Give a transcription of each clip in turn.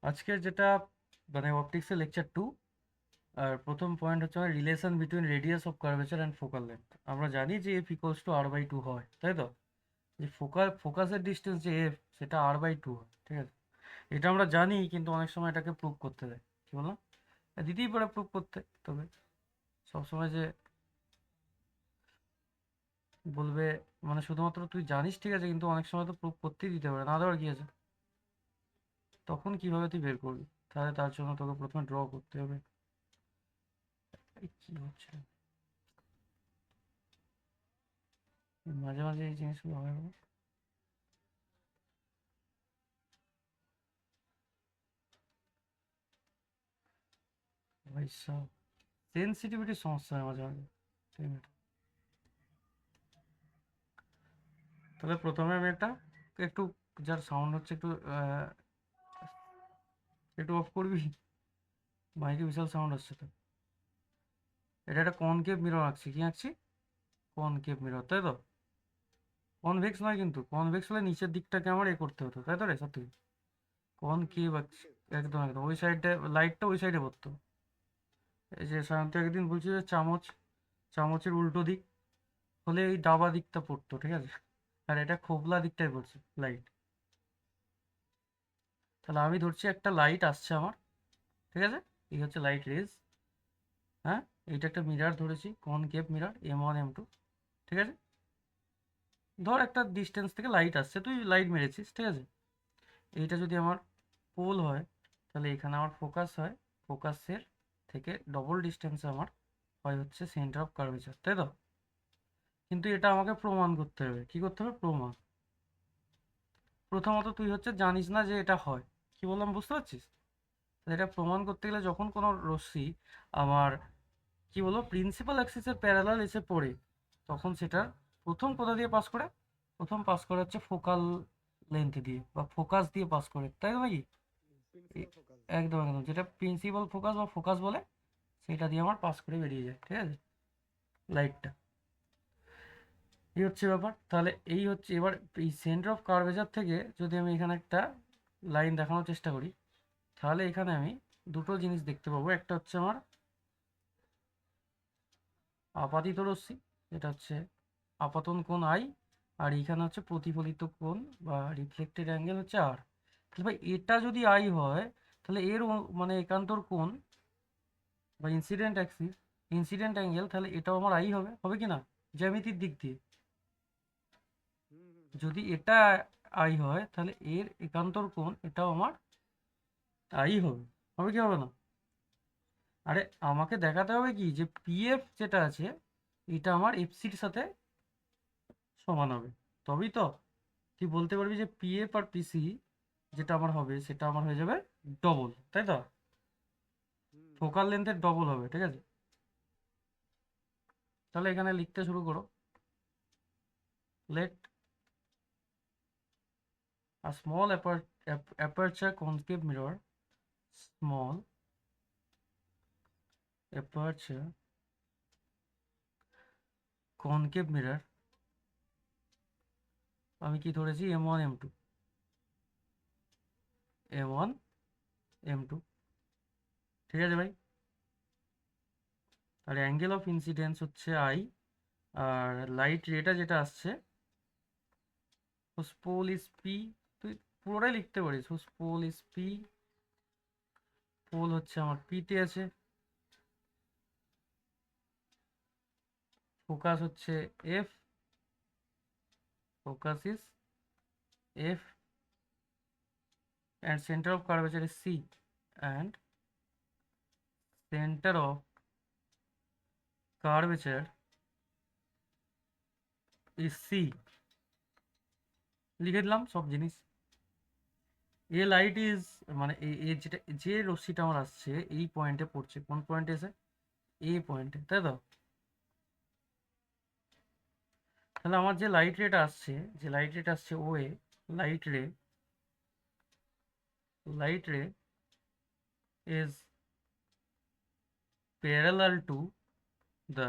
আজকের যেটা মানে অপটিক্সের লেকচার 2, আর প্রথম পয়েন্ট হচ্ছে আমার relation between radius of curvature and focal length. আমরা জানি যে এফ ইকুয়ালস টু r/2 হয়, তাই তো? যে ফোকাসের ডিস্টেন্স যে এফ, সেটা r/2 হয়, ঠিক আছে? এটা আমরা জানি, কিন্তু অনেক সময় এটাকে প্রুভ করতে দেয়। কি বললাম? দিতেই পারে প্রুভ করতে, তবে সবসময় যে বলবে মানে শুধুমাত্র তুই জানিস ঠিক আছে, কিন্তু অনেক সময় তো প্রুভ করতেই দিতে পারে, না দেওয়ার কি আছে? তখন কিভাবে তুই বের করবি? তাহলে তার জন্য তোকে প্রথমে ড্র করতে হবে। এই কি হচ্ছে, মাঝে মাঝে এই জিনিসগুলো হয় না? ভাই সাব, সেন্সিটিভিটির সমস্যা হয় মাঝে মাঝে। ঠিক আছে, তাহলে প্রথমে আমি একটা একটু, যার সাউন্ড হচ্ছে একটু একটু অফ করবি? মাইকে বিশাল সাউন্ড আসছে তো। এটা একটা কনকেভ মিরর আঁকছি। কি আঁকছি? কনকেভ মিরর, তাই তো? কনভেক্স নয়, কিন্তু কনভেক্স হলে নিচের দিকটাকে আমার করতে হতো, তাই তো রে? সত্যি কনকেভ আঁকছি। একদম একদম ওই সাইডে লাইটটা ওই সাইডে পড়তো। এই যে সায়ন্ত একদিন বলছি যে চামচের উল্টো দিক হলে এই দাবা দিকটা পড়তো, ঠিক আছে? আর এটা খোবলা দিকটাই পড়ছে লাইট। তাহলে আমি ধরছি একটা লাইট আসছে আমার, ঠিক আছে? এই হচ্ছে লাইট রেজ। হ্যাঁ, এইটা একটা মিরার ধরেছি, কনকেভ মিরার M1 M2, ঠিক আছে? ধর একটা ডিস্টেন্স থেকে লাইট আসছে, তুই লাইট মেরেছিস, ঠিক আছে? এইটা যদি আমার পোল হয়, তাহলে এখানে আমার ফোকাস হয়, ফোকাসের থেকে ডবল ডিস্টেন্সে আমার হয় হচ্ছে সেন্টার অফ কার্ভেচার, তাই তো? কিন্তু এটা আমাকে প্রমাণ করতে হবে। কি করতে হবে? প্রমাণ। প্রথমত তুই হচ্ছে জানিস না যে এটা হয়। কি বললাম, বুঝতে পারছিস? তাহলে এটা প্রমাণ করতে গেলে যখন কোনো রশ্মি আমার কি বলবো প্রিন্সিপাল অ্যাক্সিসের প্যারালাল এসে পড়ে, তখন সেটা প্রথম কোথা দিয়ে পাস করে? প্রথম পাস করে হচ্ছে ফোকাল লেন্থ দিয়ে বা ফোকাস দিয়ে পাস করে, তাই তো নাকি? এ- প্রিন্সিপাল ফোকাস। একদম একদম, যেটা প্রিন্সিপাল ফোকাস বা ফোকাস বলে, সেটা দিয়ে আমার পাস করে বেরিয়ে যায়, ঠিক আছে, লাইটটা। এই হচ্ছে ব্যাপার। তাহলে এই হচ্ছে এবার এই সেন্টার অফ কার্ভেচার থেকে যদি আমি এখানে একটা লাইন দেখানোর চেষ্টা করি, তাহলে এখানে আমি দুটো জিনিস দেখতে পাবো। একটা হচ্ছে আমার আপাতিত রশ্মি, এটা হচ্ছে আপাতন কোণ আই, আর এখানে হচ্ছে প্রতিফলিত কোণ বা রিফ্লেক্টেড অ্যাঙ্গেল হচ্ছে আর। তাহলে ভাই এটা যদি আই হয়, তাহলে এর মানে একান্তর কোণ বা ইনসিডেন্ট অ্যাঙ্গেল, তাহলে এটাও আমার আই হবে, হবে কি না? জ্যামিতির দিক দিয়ে হুম হুম হুম। যদি এটা আই হয়, তাহলে এর একান্তর কোণ এটাও আমার আই হবে, হবে কি হবে না? আরে আমাকে দেখাতে হবে কি যে পিএফ যেটা আছে, এটা আমার এফসির সাথে সমান হবে, তবেই তো তুই বলতে পারবি যে পিএফ আর পিসি যেটা আমার হবে, সেটা আমার হয়ে যাবে ডবল, তাই তো? হুম হুম। ফোকাল লেন্থের ডবল হবে, ঠিক আছে? তাহলে এখানে লিখতে শুরু করো। Let a small aperture concave mirror, small aperture concave mirror, আমি কি ধরেছি? M1 M2, M1 M2, ঠিক আছে ভাই? আর অ্যাঙ্গেল অফ ইনসিডেন্স হচ্ছে আই, আর লাইট রেটা যেটা আসছে, whose pole is P, তুই পুরোটাই লিখতে পারিস, whose pole is P, pole হচ্ছে আমার পিতে আছে, ফোকাস হচ্ছে F, focus is F, and center of curvature is C, and center of curvature is C। লিখে দিলাম সব জিনিস। এ লাইট ইজ মানে যেটা যে রশ্মিটা আমার আসছে এই পয়েন্টে পড়ছে, কোন পয়েন্টে এসে? এই পয়েন্টে, তাই তো? তাহলে আমার যে লাইট রেটা আসছে, যে লাইট রেট আসছে ও এ, লাইট রে, লাইট রে is parallel to the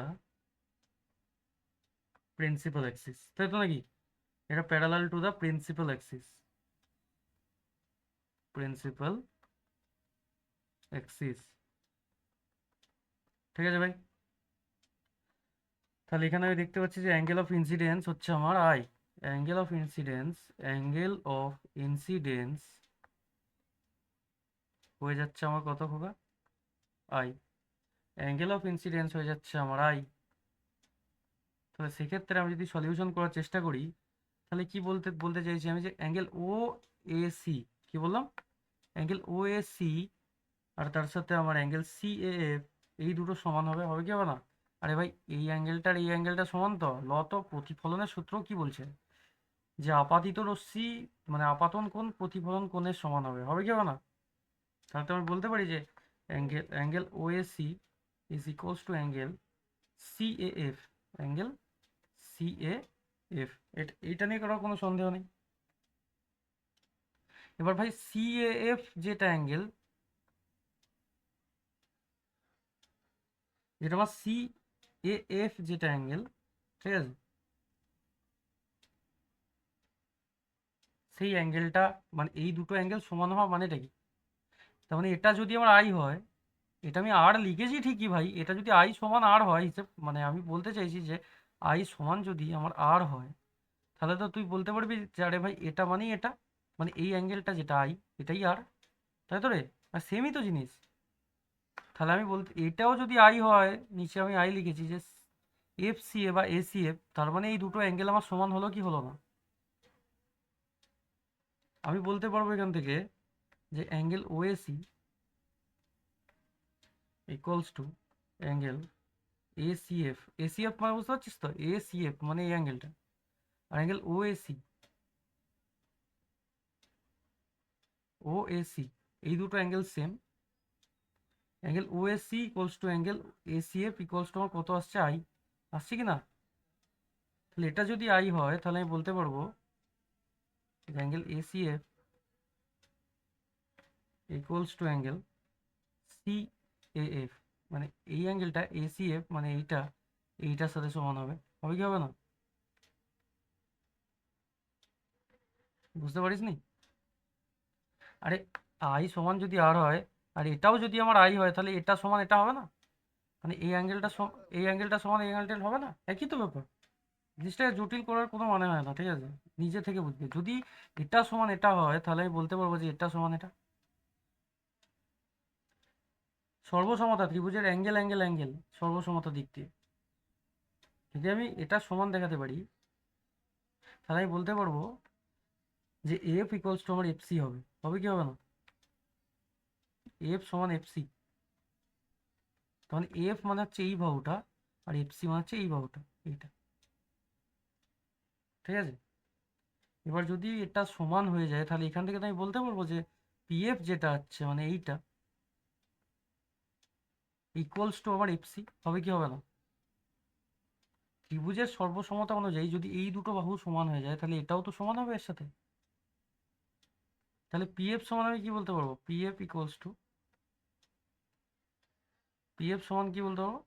principal Axis, তাই তো নাকি? এটা parallel to the principal Axis, principal Axis. ঠিক আছে ভাই, তাহলে এখানে আমি দেখতে পাচ্ছি যে অ্যাঙ্গেল অফ ইনসিডেন্স হচ্ছে আমার I. Angle of incidence, angle of incidence হয়ে যাচ্ছে আমার কত খোকা? আই। অ্যাঙ্গেল অফ ইনসিডেন্স হয়ে যাচ্ছে আমার আই। তাহলে সেক্ষেত্রে আমি যদি সলিউশন করার চেষ্টা করি, তাহলে কি বলতে বলতে চাইছি আমি যে অ্যাঙ্গেল ও এ সি, কি বললাম? অ্যাঙ্গেল ও এ সি আর তার সাথে আমার অ্যাঙ্গেল সি এ এফ, এই দুটো সমান হবে, হবে কি হবে না? আরে ভাই, এই অ্যাঙ্গেলটার এই অ্যাঙ্গেলটা সমান তো, ল তো প্রতিফলনের সূত্র কি বলছে? যে আপাতিত রশ্মি মানে আপাতন কোণ প্রতিফলন কোণের সমান হবে, হবে কি হবে না? তাহলে তো আমি বলতে পারি যে angle O A C is equals to angle C A F, angle C A F. এটা নিয়ে করার কোনো সন্দেহ নেই। এবার ভাই সি এ এফ যেটা অ্যাঙ্গেল, যেটা আমার সি এ এফ যেটা অ্যাঙ্গেল, ঠিক আছে, সেই অ্যাঙ্গেলটা মানে এই দুটো অ্যাঙ্গেল সমান হওয়া মানেটা কি? তার মানে এটা যদি আমার আই হয়, এটা আমি আর লিখেছি ঠিকই ভাই, এটা যদি আই সমান আর হয় হিসেব, মানে আমি বলতে চাইছি যে আই সমান যদি আমার আর হয়, তাহলে তো তুই বলতে পারবি যে আরে ভাই এটা মানেই এটা, মানে এই অ্যাঙ্গেলটা যেটা আই এটাই আর, তাই তো রে? আর সেমই তো জিনিস। তাহলে আমি বলতে এটাও যদি আই হয়, নিচে আমি আই লিখেছি যে এফ সি এ বা এ সি এফ, তার মানে এই দুটো অ্যাঙ্গেল আমার সমান হলো কি হলো না? আমি বলতে পারবো এখান থেকে যে angle O A C equals to angle A C F. A C F মানে বুঝতে পারছিস তো, এ সি এফ মানে এই অ্যাঙ্গেলটা, আর angle O A C, O A C, এই দুটো angle same. Angle O A C equals to angle A C F equals to আমার কত আসছে? আই আসছে কি না? তাহলে এটা যদি আই হয়, তাহলে আমি বলতে পারবো angle A C F equals to angle C A F, মানে এই অ্যাঙ্গেলটা এ সি এফ মানে এইটা এইটার সাথে সমান হবে, হবে কি হবে না? বুঝতে পারিস নি? আরে আই সমান যদি আর হয়, আর এটাও যদি আমার আই হয়, তাহলে এটা সমান এটা হবে না? মানে এই অ্যাঙ্গেলটা এই অ্যাঙ্গেলটা সমান এই অ্যাঙ্গেলটা হবে না? একই তো ব্যাপার। জিনিসটাকে জটিল করার কোনো মানে হয় না, ঠিক আছে? নিজে থেকে বুঝবে। যদি এটা সমান এটা হয়, তাহলে আমি বলতে পারবো যে এটা সমান এটা। সর্বসমতা ত্রিভুজের অ্যাঙ্গেল অ্যাঙ্গেল অ্যাঙ্গেল সর্বসমতা দিক দিয়ে যদি আমি এটা সমান দেখাতে পারি, তাহলে আমি বলতে পারবো যে এফ ইকুয়ালস টু আমার এফ সি হবে, হবে কি হবে না? এফ সমান এফ সি, তখন এফ মানে হচ্ছে এই বাহুটা, আর এফ সি মানে হচ্ছে এই বাহুটা, এইটা। ঠিক আছে, এবার যদি এটা সমান হয়ে যায়, তাহলে এখান থেকে তো আমি বলতে পারবো যে পিএফ যেটা আছে মানে এইটা ইকুয়ালস টু আমার এফ সি, হবে কি হবে না? ত্রিভুজের সর্বসমতা অনুযায়ী যদি এই দুটো বাহু সমান হয়ে যায়, তাহলে এটাও তো সমান হবে এর সাথে। তাহলে পিএফ সমান আমি কি বলতে পারবো? পিএফ ইকুয়ালস টু, পিএফ সমান কি বলতে পারবো?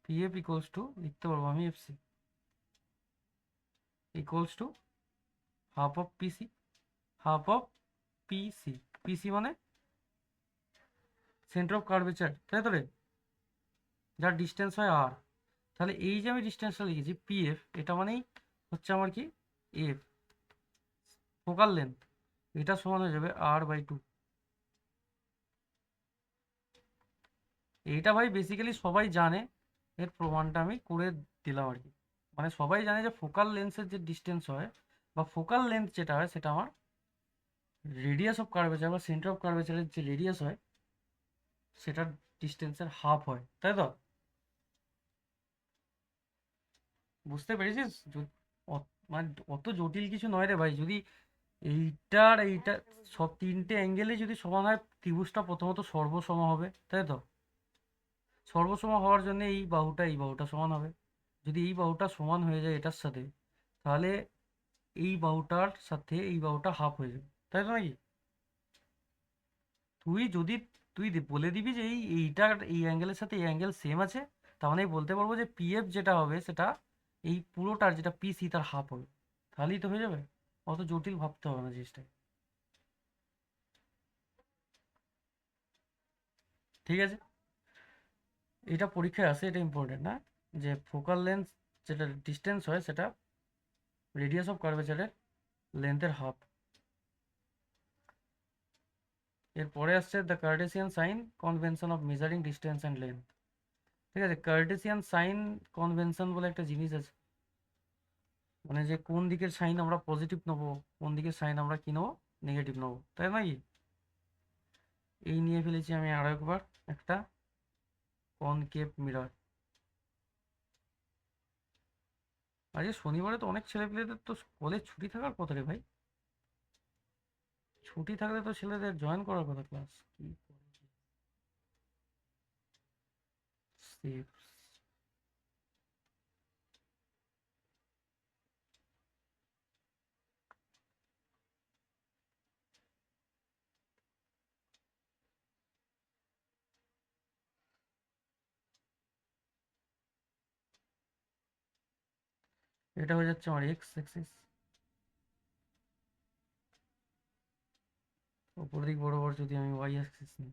পিএফ ইকুয়ালস টু লিখতে পারবো আমি F C equals to half of P C, half of P C. P C মানে সেন্টার অফ কার্ভেচার, তাই তো রে? যার ডিস্টেন্স হয় আর। তাহলে এই যে আমি ডিস্টেন্সটা লিখেছি পিএফ, এটা মানেই হচ্ছে আমার কি এফ, ফোকাল লেন্থ, এটা সমান হয়ে যাবে আর বাই টু। এইটা ভাই বেসিক্যালি সবাই জানে, এর প্রমাণটা আমি করে দিলাম আর কি। মানে সবাই জানে যে ফোকাল লেন্সের যে ডিস্টেন্স হয় বা ফোকাল লেন্থ যেটা হয়, সেটা আমার রেডিয়াস অফ কার্ভেচার বা সেন্টার অফ কার্ভেচারের যে রেডিয়াস হয় সেটার ডিস্টেন্সের হাফ হয়, তাই তো? বুঝতে পেরেছিস? মানে অত জটিল কিছু নয় রে ভাই। যদি এইটার এইটা সব তিনটে অ্যাঙ্গেলে যদি সমান হয়, ত্রিভুজটা প্রথমত সর্বসম হবে, তাই তো? সর্বসম হওয়ার জন্য এই বাহুটা সমান হবে। যদি এই বাহুটা সমান হয়ে যায় এটার সাথে, তাহলে এই বাহুটার সাথে এই বাহুটা হাফ হয়ে যাবে, তাই তো নাকি? তুই যদি বলে দিবি যে এইটার এই অ্যাঙ্গেলের সাথে এই অ্যাঙ্গেল সেম আছে, তার মানে বলতে পারবো যে পিএফ যেটা হবে সেটা এই পুরোটার যেটা পিসি তার হাফ হবে, তাহলেই তো হয়ে যাবে। অত জটিল ভাবতে হবে না জিনিসটা। ঠিক আছে, এটা পরীক্ষায় আসে, এটা ইম্পর্টেন্ট না, যে ফোকাল লেন্থ যেটা ডিস্টেন্স হয় সেটা রেডিয়াস অফ কার্ভেচারের লেন্থের হাফ। এরপরে আসছে the cartesian sign convention of measuring distance and length. ঠিক আছে, কার্টেসিয়ান সাইন কনভেনশন বলে একটা জিনিস আছে, মানে যে কোন দিকের সাইন আমরা পজিটিভ নেবো, কোন দিকের সাইন আমরা কি নেবো, নেগেটিভ নেবো, তাই নাকি? এই নিয়ে ফেলেছি আমি আরো একবার একটা কনকেভ মিরর। আজকে শনিবারে তো অনেক ছেলেপেলেদের তো কলেজ ছুটি থাকার কথা রে ভাই, ছুটি থাকলে তো ছেলেদের জয়েন করার কথা ক্লাস। কি সেফ, এটা হয়ে যাচ্ছে আমার এক্স অ্যাক্সিস, উপর দিক বরাবর যদি আমি ওয়াই অ্যাক্সিস নিই,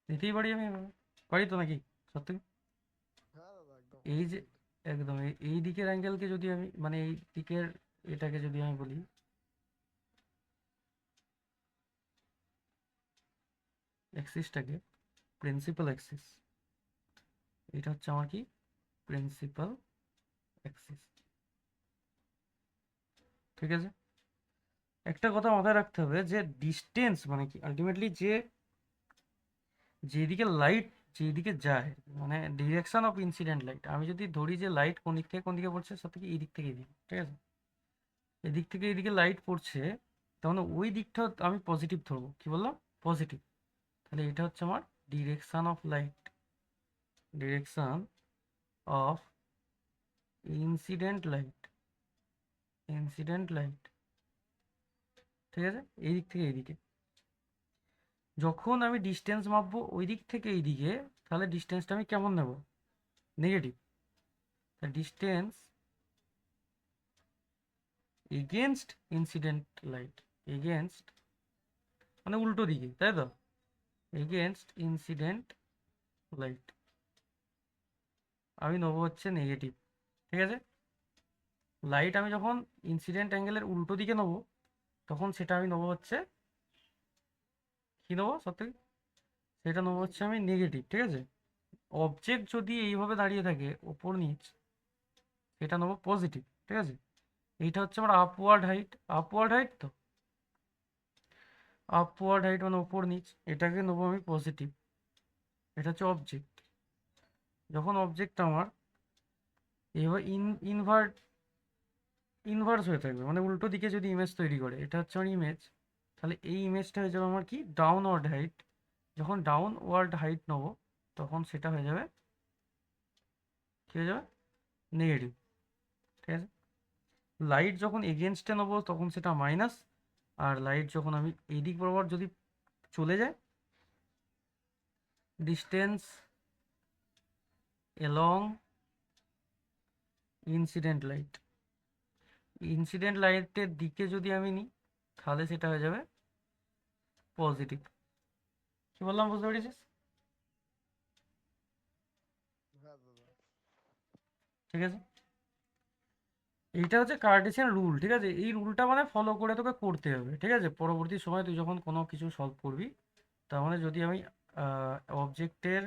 নিতেই পারি আমি এভাবে। পারি তো নাকি সত্যি? হ্যাঁ দাদা একদম এই যে কমপ্লিট। একদম এই দিকের অ্যাঙ্গেলকে যদি আমি, মানে এই দিকের এটাকে যদি আমি বলি, অ্যাক্সিসটাকে প্রিন্সিপাল অ্যাক্সিস, এটা হচ্ছে আমার কি, প্রিন্সিপাল অ্যাক্সিস। ঠিক আছে, একটা কথা মাথায় রাখতে হবে যে ডিস্টেন্স মানে কি, আলটিমেটলি যে যেদিকে লাইট যেদিকে যায়, মানে ডিরেকশন অফ ইনসিডেন্ট লাইট, আমি যদি ধরি যে লাইট কোন দিক থেকে কোন দিকে পড়ছে, সব থেকে এই দিক থেকে এদিকে, ঠিক আছে, এদিক থেকে এদিকে লাইট পড়ছে, তাহলে ওই দিকটা আমি পজিটিভ ধরবো, কি বললাম, পজিটিভ। তাহলে এটা হচ্ছে আমার direction of light, direction of incident light, incident light. ঠিক আছে, এই দিক থেকে এইদিকে যখন আমি ডিস্টেন্স মাপবো ওই দিক থেকে এই দিকে, তাহলে ডিস্টেন্সটা আমি কেমন নেব, negative. Distance against incident light, against মানে উল্টো দিকে, তাই তো, এগেনস্ট ইনসিডেন্ট লাইট আমি নেবো হচ্ছে নেগেটিভ। ঠিক আছে, লাইট আমি যখন ইনসিডেন্ট অ্যাঙ্গেলের উল্টো দিকে নেবো, তখন সেটা আমি নেবো হচ্ছে কি নেবো সত্যি, সেটা নেবো হচ্ছে আমি নেগেটিভ। ঠিক আছে, অবজেক্ট যদি এইভাবে দাঁড়িয়ে থাকে ওপর নিচ, সেটা নেবো পজিটিভ। ঠিক আছে, এইটা হচ্ছে আমার আপওয়ার্ড হাইট, আপওয়ার্ড হাইট তো, আপওয়ার্ড হাইট মানে ওপর নিচ, এটাকে নেবো আমি পজিটিভ। এটা হচ্ছে অবজেক্ট। যখন অবজেক্ট আমার এইভাবে ইনভার্ট ইনভার্স হয়ে থাকবে, মানে উল্টো দিকে যদি ইমেজ তৈরি করে, এটা হচ্ছে আমার ইমেজ, তাহলে এই ইমেজটা হয়ে যাবে আমার কি, ডাউনওয়ার্ড হাইট। যখন ডাউনওয়ার্ড হাইট নেবো, তখন সেটা হয়ে যাবে কি, হয়ে যাবে নেগেটিভ। ঠিক আছে, লাইট যখন এগেনস্টে নেবো তখন সেটা মাইনাস, আর লাইট যখন আমি এই দিক বরাবর যদি চলে যায়, distance along incident light, incident লাইটের দিকে যদি আমি নিই, তাহলে সেটা হয়ে যাবে পজিটিভ। কি বললাম, বুঝতে পেরেছিস? হ্যাঁ দাদা। ঠিক আছে, এইটা হচ্ছে কার্টেসিয়ান রুল। ঠিক আছে, এই রুলটা মানে ফলো করে তোকে করতে হবে। ঠিক আছে, পরবর্তী সময় তুই যখন কোনো কিছু সলভ করবি, তার মানে যদি আমি অবজেক্টের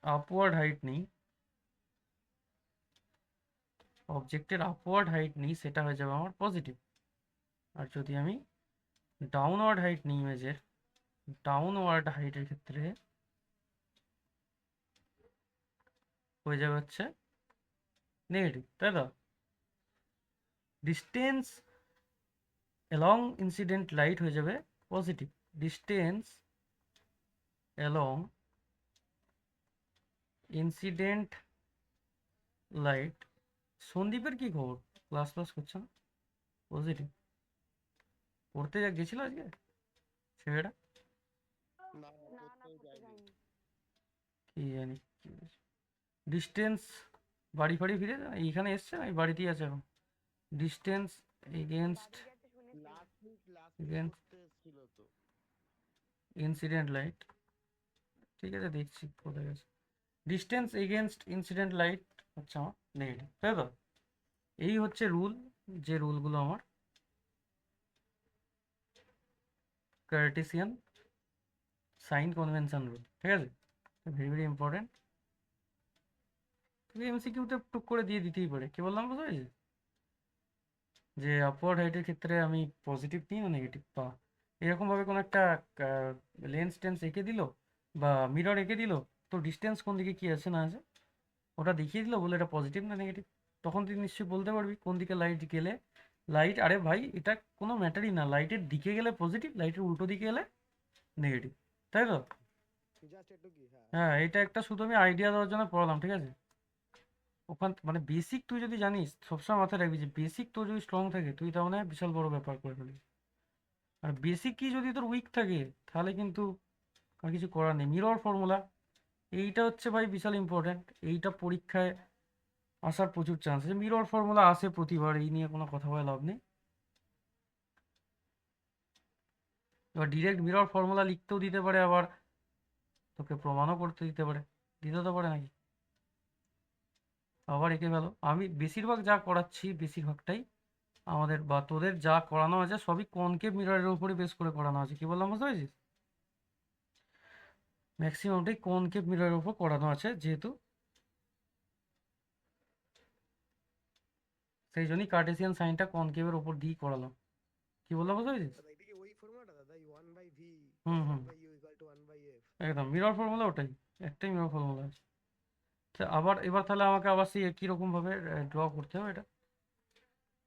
আপওয়ার্ড হাইট নিই, অবজেক্টের আপওয়ার্ড হাইট নিই, সেটা হয়ে যাবে আমার পজিটিভ। আর যদি আমি ডাউনওয়ার্ড হাইট নিই ইমেজের, ডাউনওয়ার্ড হাইটের ক্ষেত্রে হয়ে যাবে হচ্ছে নেগেটিভ, তাই তো। ডিস্টেন্স অ্যালং ইনসিডেন্ট লাইট হয়ে যাবে positive, distance along incident light. সন্দীপের কি খবর, ক্লাস ক্লাস করছে না? পজিটিভ, পড়তে গেছিল আজকে ছেলেটা? না পড়তেও যায়নি। কি জানি, ডিস্টেন্স বাড়ি ফাড়ি ফিরে এইখানে এসছে, এই বাড়িতেই আছে এখন। Distance against last week against করতে এসেছিল তো। Incident light. ঠিক আছে, দেখছি কোথায় গেছে। ডিস্টেন্স এগেনস্ট ইনসিডেন্ট লাইট হচ্ছে আমার নেগেটিভ, তাই তো? এই হচ্ছে রুল, যে রুলগুলো আমার কার্টেসিয়ান সাইন কনভেনশন রুল, ঠিক আছে? Very very important. তুমি এমসিকিউতে টুক করে দিয়ে দিতেই পারে। কি বললাম বুঝতে পেরেছি? যে আপওয়ার্ড হাইটের ক্ষেত্রে আমি পজিটিভ নিই না নেগেটিভ, বা এরকমভাবে কোনো একটা লেন্স টেন্স এঁকে দিল বা মিরর এঁকে দিল, তো ডিস্টেন্স কোন দিকে কী আছে না আছে ওটা দেখিয়ে দিল, বলে এটা পজিটিভ না নেগেটিভ। তখন তুই নিশ্চয়ই বলতে পারবি কোন দিকে লাইট গেলে লাইট, আরে ভাই এটা কোনো ম্যাটারই না, লাইটের দিকে গেলে পজিটিভ, লাইটের উল্টো দিকে গেলে নেগেটিভ, তাই তো? জাস্ট একটু কি, হ্যাঁ। হ্যাঁ, এটা একটা শুধু আমি আইডিয়া দেওয়ার জন্য পড়ালাম, ঠিক আছে? ওখান মানে বেসিক তুই যদি জানিস, সবসময় মাথায় রাখবি যে বেসিক তোর যদি স্ট্রং থাকে, তুই তার মানে বিশাল বড় ব্যাপার করে ফেলবি। আর বেসিক কি যদি তোর উইক থাকে, তাহলে কিন্তু আর কিছু করার নেই। মিরর ফর্মুলা এইটা হচ্ছে ভাই বিশাল ইম্পর্ট্যান্ট, এইটা পরীক্ষায় আসার প্রচুর চান্স আছে। মিরর ফর্মুলা আসে প্রতিবার, এই নিয়ে কোনো কথা বলে লাভ নেই। এবার ডিরেক্ট মিরর ফর্মুলা লিখতেও দিতে পারে, আবার তোকে প্রমাণও করতে দিতে পারে, দিতে তো পারে নাকি? আবার এঁকে গেল। আমি বেশিরভাগ যা করাচ্ছি, বেশিরভাগটাই আমাদের বা তোদের যা করানো আছে সবই কনকেভ মিররের উপরে বেস করে করানো আছে। কি বললাম বুঝতে পেরেছিস? ম্যাক্সিমামটাই কনকেভ মিররের উপর করানো আছে, যেহেতু সেই জন্যই কার্টেসিয়ান সাইনটা কনকেভের উপর দিয়েই করালাম। কি বললাম বুঝতে পেরেছিস? দাদা এটা কি ওই ফর্মুলাটা দাদা, 1/v hmm plus hmm 1/u equal to 1/f? একদম মিরর ফর্মুলা ওটাই, একটাই মিরর ফর্মুলা আছে। আচ্ছা, আবার এবার তাহলে আমাকে আবার সেই একই রকমভাবে ড্র করতে হবে। এটা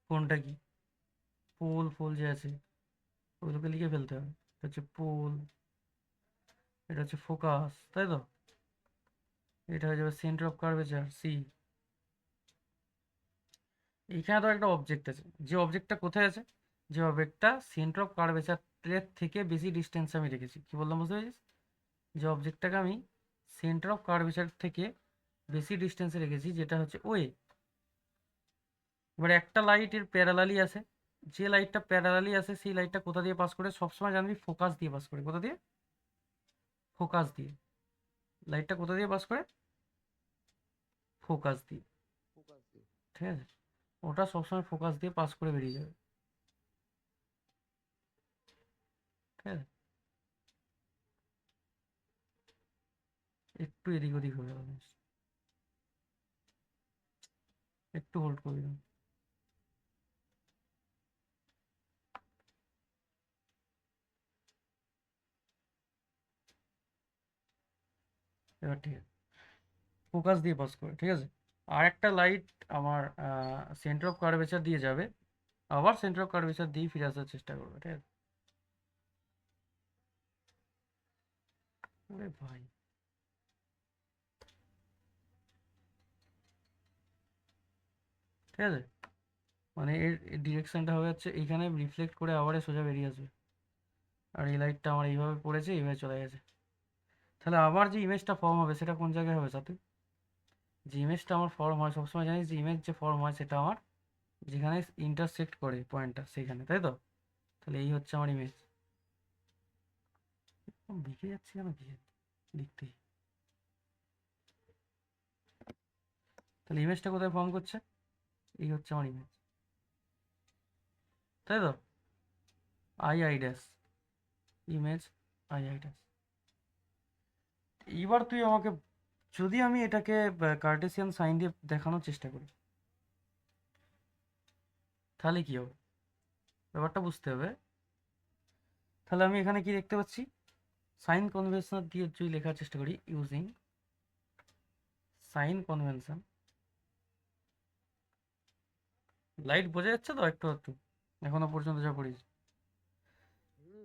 কোনটা কি পোল ফোল যে আছে ওইগুলোকে লিখে ফেলতে হবে। এটা হচ্ছে পোল, এটা হচ্ছে ফোকাস, তাই তো? এটা হয়ে যাবে সেন্টার অফ কার্ভেচার সি। এইখানে তো একটা অবজেক্ট আছে, যে অবজেক্টটা কোথায় আছে, যে অবজেক্টটা সেন্টার অফ কার্ভেচার থেকে বেশি ডিস্টেন্স আমি রেখেছি। কি বললাম বুঝতে পেরেছিস? যে অবজেক্টটাকে আমি সেন্টার অফ কার্ভেচার থেকে বেশি ডিস্টেন্সে রেখেছি, যেটা হচ্ছে ওয়ে। এবার একটা লাইটের প্যারালালি আছে, যে লাইটটা প্যারালালি আছে সেই লাইটটা কোথা দিয়ে পাস করে সবসময় জানবি, ফোকাস দিয়ে পাস করে। কোথা দিয়ে? ফোকাস দিয়ে। লাইটটা কোথা দিয়ে পাস করে? ফোকাস দিয়ে। ফোকাস দিয়ে। ঠিক আছে, ওটা সবসময় ফোকাস দিয়ে পাস করে বেরিয়ে যাবে। ঠিক আছে, একটু এদিক ওদিক হয়ে গেল জিনিস। একটু হোল্ড করে দিলাম। এবার ঠিক আছে, ফোকাস দিয়ে পাস করে, ঠিক আছে। আর একটা লাইট আমার সেন্টার অফ কার্ভেচার দিয়ে যাবে, আবার সেন্টার অফ কার্ভেচার দিয়ে ফিরে আসার চেষ্টা করবে। ঠিক আছে, ওরে ভাই, ঠিক আছে। মানে এর ডিরেকশনটা হয়ে যাচ্ছে এইখানে রিফ্লেক্ট করে আবার সোজা বেরিয়ে আসবে। আর এই লাইটটা আমার এইভাবে পড়েছে, এইভাবে চলে গেছে। তাহলে আবার যে ইমেজটা ফর্ম হবে সেটা কোন জায়গায় হবে সাথে? যে ইমেজটা আমার ফর্ম হয়, সবসময় জানিস যে ইমেজ যে ফর্ম হয় সেটা আমার যেখানে ইন্টারসেক্ট করে পয়েন্টটা সেইখানে, তাই তো? তাহলে এই হচ্ছে আমার ইমেজ। লিখে যাচ্ছি কেন কি লিখতেই। তাহলে ইমেজটা কোথায় ফর্ম করছে? এই হচ্ছে আমার ইমেজ, তাই তো? I I dash image, I I dash. এবার তুই আমাকে, যদি আমি এটাকে কার্টেসিয়ান সাইন দিয়ে দেখানোর চেষ্টা করি, তাহলে কি হবে ব্যাপারটা বুঝতে হবে। তাহলে আমি এখানে কি দেখতে পাচ্ছি, সাইন কনভেনশন দিয়ে যদি লেখার চেষ্টা করি, ইউজিং সাইন কনভেনশন। লাইট বোঝা যাচ্ছে তো একটু একটু এখনো পর্যন্ত যা পড়িস?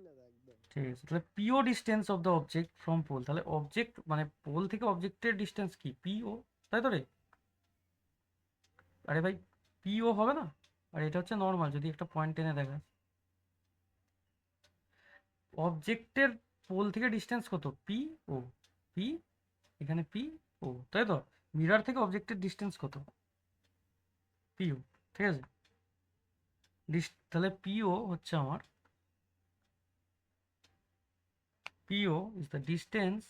দাদা একদম। ঠিক আছে, তাহলে P O distance of the object from pole, তাহলে অবজেক্ট মানে পোল থেকে অবজেক্টের ডিস্টেন্স কি পিও, তাই তো রে? আরে ভাই, পিও হবে না? আর এটা হচ্ছে নর্মাল, যদি একটা পয়েন্ট টেনে দেখা অবজেক্টের পোল থেকে ডিস্টেন্স কত, পি ও, পি এখানে পি ও, তাই তো? মিরর থেকে অবজেক্টের ডিস্টেন্স কত? পিও, ঠিক আছে। তাহলে পিও হচ্ছে আমার, P O is the distance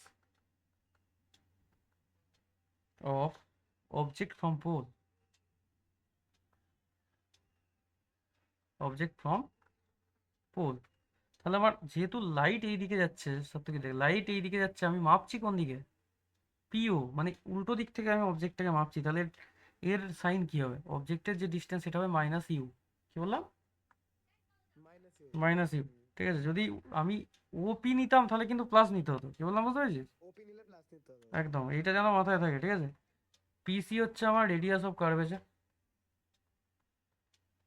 of object from pole, object from pole. তাহলে আমার যেহেতু লাইট এই দিকে যাচ্ছে, সব থেকে দেখ লাইট এই দিকে যাচ্ছে, আমি মাপছি কোন দিকে? পিও, মানে উল্টো দিক থেকে আমি অবজেক্টটাকে মাপছি। তাহলে এর সাইন কি হবে? অবজেক্টের যে ডিস্টেন্স সেটা হবে মাইনাস ইউ। কি বললাম? Minus you. মাইনাস ইউ, ঠিক আছে। যদি আমি ওপি নিতাম তাহলে কিন্তু প্লাস নিতে হতো। কি বললাম, বুঝতে পেরেছিস? ওপি নিলে প্লাস নিতে হবে। একদম, এইটা যেন মাথায় থাকে, ঠিক আছে। পিসি হচ্ছে আমার radius of curvature,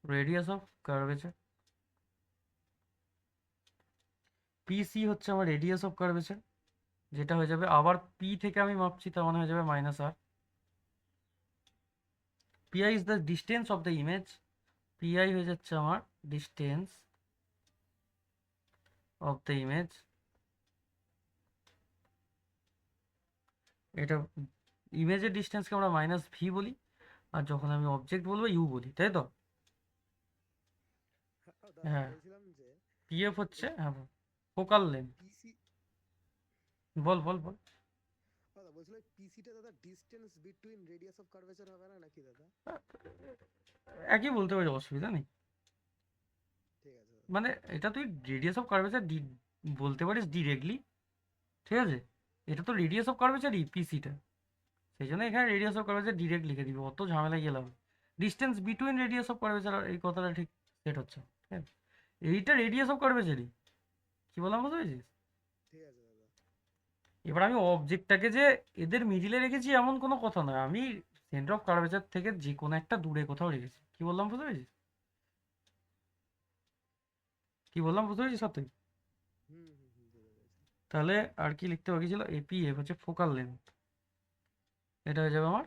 radius of curvature. P C হচ্ছে আমার রেডিয়াস অফ কার্ভেচার, যেটা হয়ে যাবে, আবার পি থেকে আমি মাপছি, তার মানে হয়ে যাবে minus R. PI is the distance of the image, PI হয়ে যাচ্ছে আমার ডিস্টেন্স অফ দ্য ইমেজ। এটা ইমেজের ডিস্টেন্সকে আমরা মাইনাস ভি বলি, আর যখন আমি অবজেক্ট বলবো ইউ বলি, তাই তো? দাদা হ্যাঁ, বলছিলাম যে পিএফ হচ্ছে, এই হ্যাঁ, ফোকাল লেন্থ। পিসি, বল বল বল। দাদা বলছিল পিসিটা দাদা distance between radius of curvature হবে না নাকি দাদা? একই বলতে পারি, অসুবিধা নেই। ঠিক আছে দাদা। মানে এটা তুই রেডিয়াস অফ কার্ভেচার বলতে পারিস ডিরেক্টলি, ঠিক আছে। এটা তো রেডিয়াস অফ কার্ভেচারই পিসিটা, সেই জন্য এখানে রেডিয়াস অফ কার্ভেচার ডিরেক্ট লিখে দিবি, অত ঝামেলা গেলাম। Distance between radius of curvature, এই কথাটা ঠিক সেট হচ্ছে, ঠিক আছে। এইটা রেডিয়াস অফ কার্ভেচারই। কি বললাম, বুঝতে পেরেছিস? ঠিক আছে দাদা। এবার আমি অবজেক্টটাকে যে এদের মিডিলে রেখেছি এমন কোনো কথা নয়, আমি সেন্টার অফ কার্ভেচার থেকে যে কোনো একটা দূরে কোথাও রেখেছি। কি বললাম, বুঝতে পেরেছিস? কি বললাম, বুঝতে পেরেছিস সত্যি? বুঝতে পেরেছি। তাহলে আর কি লিখতে বাকি ছিল? এপি এফ হচ্ছে ফোকাল লেন্থ, এটা হয়ে যাবে আমার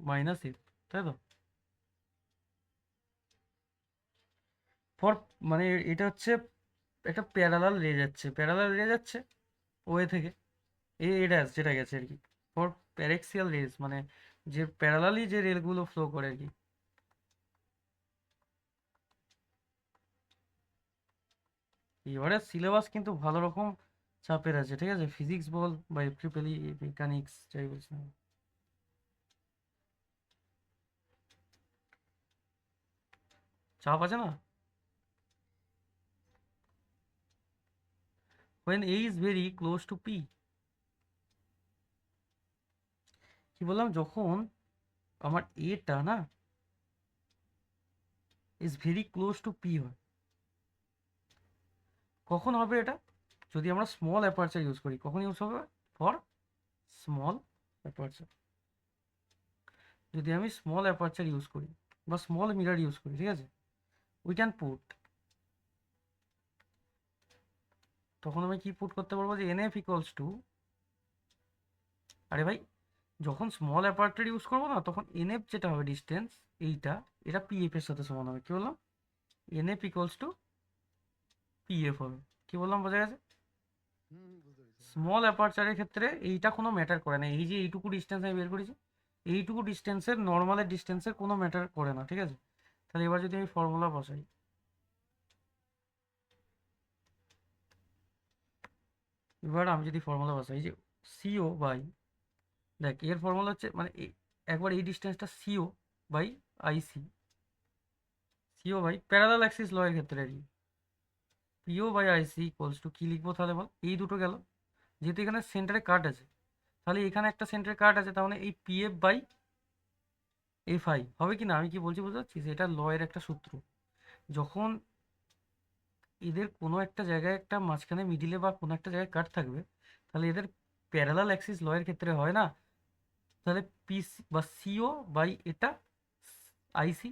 মাইনাস এফ, তাই তো? ফর, মানে এটা হচ্ছে একটা প্যারালাল রে যাচ্ছে, প্যারালাল রে যাচ্ছে ওয়ে থেকে, এ ড্যাশ যেটা গেছে আর কি। ফর প্যারেক্সিয়াল রেজ, মানে যে প্যারালালি যে রেলগুলো ফ্লো করে আর কি। এবারে সিলেবাস কিন্তু ভালো রকম চাপের আছে, ঠিক আছে। ফিজিক্স বল বা ট্রিপলি মেকানিক্স, যাই বলছি না, চাপ আছে না। when a is very close to p, কি বললাম, যখন আমার এটা না is very close two P হয়, কখন হবে এটা? যদি আমরা স্মল অ্যাপারচার ইউজ করি, কখন ইউজ হবে? For small aperture. যদি আমি স্মল অ্যাপারচার ইউজ করি বা স্মল মিরার ইউজ করি, ঠিক আছে, উই ক্যান পুট, তখন আমি কি পুট করতে পারবো? যে এনএফ ইকুয়ালস টু, আরে ভাই, যখন স্মল অ্যাপারচার ইউজ করবো না, তখন এনএফ যেটা হবে ডিস্টেন্স, এইটা, এটা পিএফ এর সাথে সমান হবে। কি বললাম? এনএফ ইকুয়ালস টু পিএফ হবে। কি বললাম, বোঝা গেছে? বুঝতে পেরেছি। স্মল অ্যাপারচারের ক্ষেত্রে এইটা কোনো ম্যাটার করে না, এই যে এইটুকু ডিস্টেন্স আমি বের করেছি, এইটুকু ডিস্টেন্সের, নর্মালের ডিস্টেন্সের কোনো ম্যাটার করে না, ঠিক আছে। তাহলে এবার যদি আমি ফর্মুলা বসাই, এবার আমি যদি ফর্মুলা বসাই যে সিও বাই, দেখ এর ফর্মুলা হচ্ছে, মানে একবার এই ডিস্টেন্সটা C O by I C, C O by parallel axis law এর ক্ষেত্রে আর কি, P O by I C equals to, কি লিখবো তাহলে বল? এই দুটো গেল, যেহেতু এখানে সেন্টারে কাট আছে, তাহলে এখানে একটা সেন্টারে কাট আছে, তাহলে এই পিএফ বাই এফ আই হবে কি না? আমি কি বলছি বুঝতে পারছিস? এটা ল এর একটা সূত্র। যখন এদের কোনো একটা জায়গায় একটা মাঝখানে মিডিলে বা কোনো একটা জায়গায় কাট থাকবে, তাহলে এদের প্যারালাল অ্যাক্সিস ল এর ক্ষেত্রে হয় না, তাহলে পিসি বা সিও বাই এটা আইসি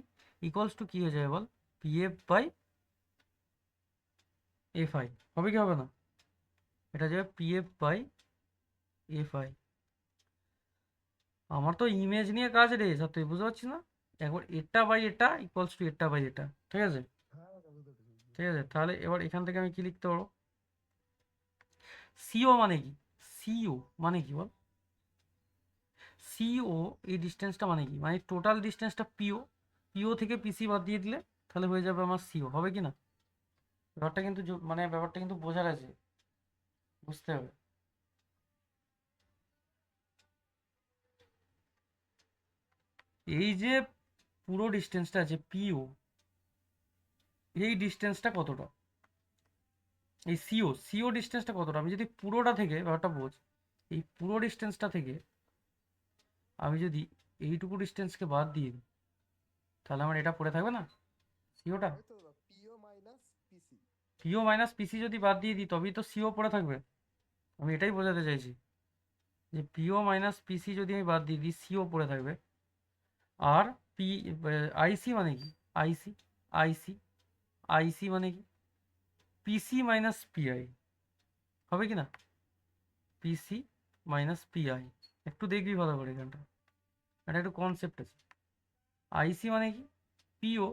ইকুয়ালস টু কি হয়ে যাবে বল? পিএফ বাই এফ আই, হবে কি হবে না? এটা যাবে পিএফ বাই এফ আই। আমার তো ইমেজ নিয়ে কাজ রে, সব তুই বুঝতে পারছিস না? একবার এটা বাই এটা ইকুয়ালস টু এটা বাই এটা, ঠিক আছে। হ্যাঁ দাদা বুঝতে পেরেছি। ঠিক আছে, তাহলে এবার এখান থেকে আমি কি লিখতে পারবো? সিও মানে কি? সিও মানে কি বল? সিও এই ডিস্টেন্সটা মানে কি, মানে টোটাল ডিস্টেন্সটা পিও, পিও থেকে পিসি বাদ দিয়ে দিলে তাহলে হয়ে যাবে আমার সিও, হবে কি না? ব্যাপারটা কিন্তু মানে ব্যাপারটা কিন্তু বোঝার আছে, বুঝতে হবে। এই যে পুরো ডিস্টেন্সটা আছে পিও, এই ডিস্টেন্সটা কতটা, এই সিও সিও ডিস্টেন্সটা কতটা, আমি যদি পুরোটা থেকে ব্যাপারটা বোঝ, এই পুরো ডিস্টেন্সটা থেকে আমি যদি এইটুকু ডিস্টেন্সকে বাদ দিয়ে দিই তাহলে আমার এটা পড়ে থাকবে না, সিওটা। ওই তো দাদা পিও মাইনাস পিসি। পিও মাইনাস পিসি যদি বাদ দিয়ে দিই তবেই তো সিও পড়ে থাকবে, আমি এটাই বোঝাতে চাইছি যে পিও মাইনাস পিসি যদি আমি বাদ দিয়ে দিই সিও পড়ে থাকবে। আর পি আইসি মানে কি, আইসি আইসি আইসি মানে কি পিসি মাইনাস পিআই, হবে কি না? পিসি মাইনাস পিআই, একটু দেখবি ভালো করে এখানটা, এটা একটু কনসেপ্ট আছে। আইসি মানে কি পিও,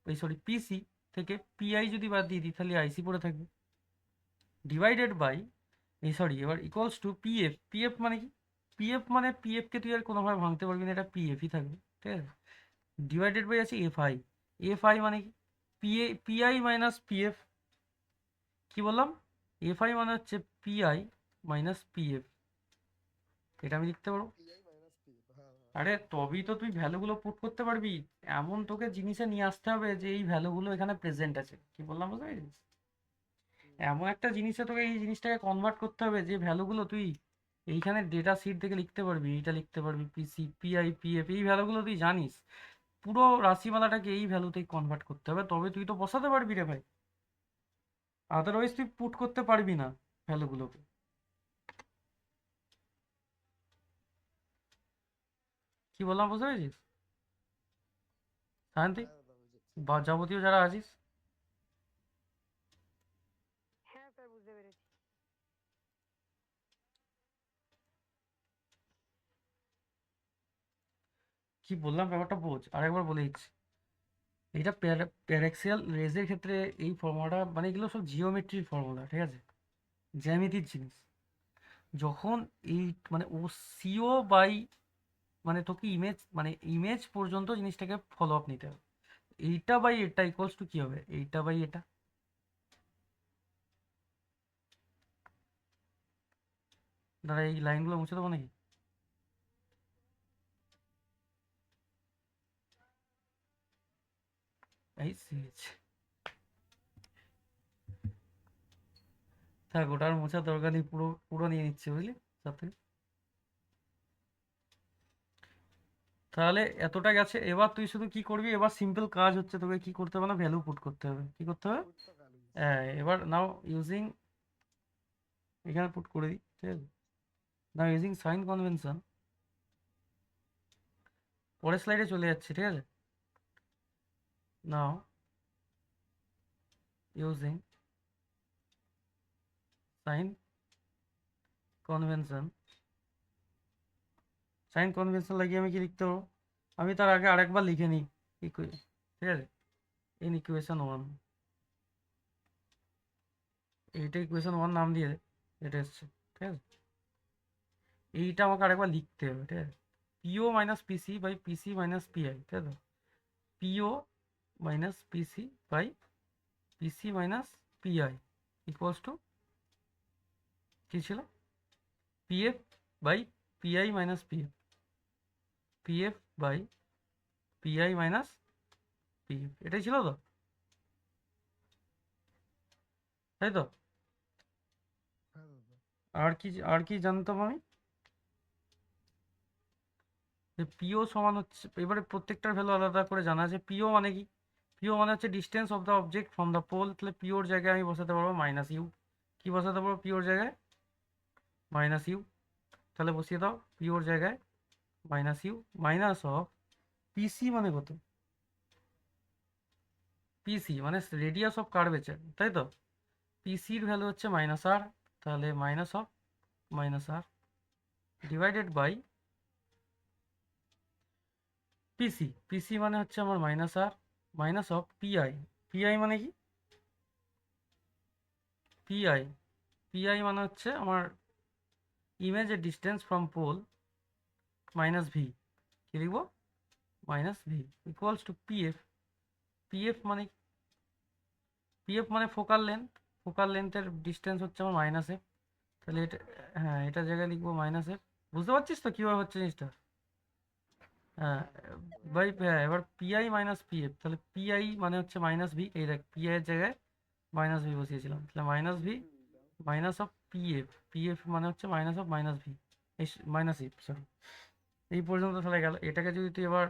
এই সরি পিসি থেকে পিআই যদি বাদ দিয়ে দিই তাহলে আইসি পড়ে থাকবে, ডিভাইডেড বাই এই সরি এবার ইকুয়ালস টু পিএফ, পিএফ মানে কি, পিএফ মানে পিএফকে তুই আর কোনোভাবে ভাঙতে পারবি না, এটা পিএফই থাকবে, ঠিক আছে। ডিভাইডেড বাই আছে এফআই, এফআই মানে কি পিআই মাইনাস পিএফ, কি বললাম, এফআই মানে হচ্ছে পিআই মাইনাস পিএফ, এটা আমি লিখতে পারবো। পিআই মাইনাস পি, হ্যাঁ হ্যাঁ। আরে তবেই তো তুই ভ্যালুগুলো পুট করতে পারবি, এমন তোকে জিনিসে নিয়ে আসতে হবে যে এই ভ্যালুগুলো এখানে প্রেজেন্ট আছে, কি বললাম বুঝতে পেরেছিস? এমন একটা জিনিসে তোকে এই জিনিসটাকে কনভার্ট করতে হবে যে ভ্যালুগুলো তুই এইখানে ডেটা শিট থেকে লিখতে পারবি, এইটা লিখতে পারবি পিসি পিআই পিএফ, এই ভ্যালুগুলো তুই জানিস, পুরো রাশিমালাটাকে এই ভ্যালুতেই কনভার্ট করতে হবে, তবে তুই তো বসাতে পারবি রে ভাই, আদারওয়াইজ তুই পুট করতে পারবি না ভ্যালুগুলোকে। কি বললাম বুঝতে পেরেছিস সায়ন্তিক, হ্যাঁ দাদা বুঝেছি। বা যাবতীয় যারা আছিস? হ্যাঁ স্যার, বুঝতে পেরেছি। কি বললাম ব্যাপারটা বোঝ, আরেকবার বলে দিচ্ছি। এটা প্যারাক্সিয়াল রেজের ক্ষেত্রে এই ফর্মুলাটা, মানে এগুলো সব জিওমেট্রির ফর্মুলা, ঠিক আছে, জ্যামিতির জিনিস। যখন এই মানে ও সিও বাই, মানে তোকে ইমেজ, মানে ইমেজ পর্যন্ত জিনিসটাকে ফলো আপ নিতে হবে, এইটা বাই এটা ইকুয়ালস টু কি হবে, এইটা বাই এটা। দাঁড়া এই লাইনগুলো মুছে দেবো নাকি? এই সিরিজ থাক, ওটার মোছার দরকার নেই, পুরো পুরো নিয়ে নিচ্ছে বুঝলি সব থেকে। তাহলে এতটা গেছে, এবার তুই শুধু কি করবি, এবার সিম্পল কাজ হচ্ছে, তোকে কি করতে হবে না, ভ্যালু পুট করতে হবে, কি করতে হবে? Put the values. হ্যাঁ, এবার নাও ইউজিং, এখানে পুট করে দিই, ঠিক আছে, নাও ইউজিং সাইন কনভেনশন, পরের স্লাইডে চলে যাচ্ছে, ঠিক আছে, now using sign convention, sign convention লাগিয়ে আমি কি লিখতে পারবো, আমি তার আগে আরেকবার লিখে নিই, ঠিক আছে, ইন ইকুয়েশন 1, এইটা ইকুয়েশন 1 নাম দিয়ে এটা এসছে, ঠিক আছে, এইটা আমাকে আরেকবার লিখতে হবে, ঠিক আছে, P O minus P C by P C minus P I, ঠিক আছে, P O minus P C by P C minus P I equals to কি ছিল, P F by P I minus P F, P F by P I minus P F, এটাই ছিল তো, তাই তো? হ্যাঁ দাদা। আর কি জানতাম আমি, যে পিও সমান হচ্ছে, এবারে প্রত্যেকটার ভ্যালু আলাদা করে জানা আছে। পিও মানে কি, পিও মানে হচ্ছে distance of the object from the pole, তাহলে পিওর জায়গায় আমি বসাতে পারবো মাইনাস ইউ, কি বসাতে পারবো পিওর জায়গায়, মাইনাস ইউ, তাহলে বসিয়ে দাও পিওর জায়গায় মাইনাস ইউ, মাইনাস অফ পিসি মানে কত, পিসি মানে রেডিয়াস অফ কার্ভেচার, তাই তো, পিসির ভ্যালু হচ্ছে মাইনাস আর, তাহলে minus of minus R divided by P C, P C মানে হচ্ছে আমার minus R, minus of P I, P I মানে কি, পিআই, পিআই মানে হচ্ছে আমার ইমেজের distance from pole minus V, কি লিখবো minus V equals to P F. P F মানে ফোকাল লেন্থের ডিস্টেন্স হচ্ছে আমার মাইনাস এফ। তাহলে এটা, হ্যাঁ এটার জায়গায় লিখবো মাইনাস এফ। বুঝতে পারছিস তো কীভাবে হচ্ছে জিনিসটা? হ্যাঁ বাই, হ্যাঁ এবার পিআই মাইনাস পিএফ, তাহলে পিআই মানে হচ্ছে মাইনাস ভি, এই দেখ পিআই এর জায়গায় মাইনাস ভি বসিয়েছিলাম, তাহলে minus V minus of PF. P F মানে হচ্ছে মাইনাস অফ মাইনাস ভি, এই মাইনাস এফ সরি। এই পর্যন্ত তাহলে গেল। এটাকে যদি তুই এবার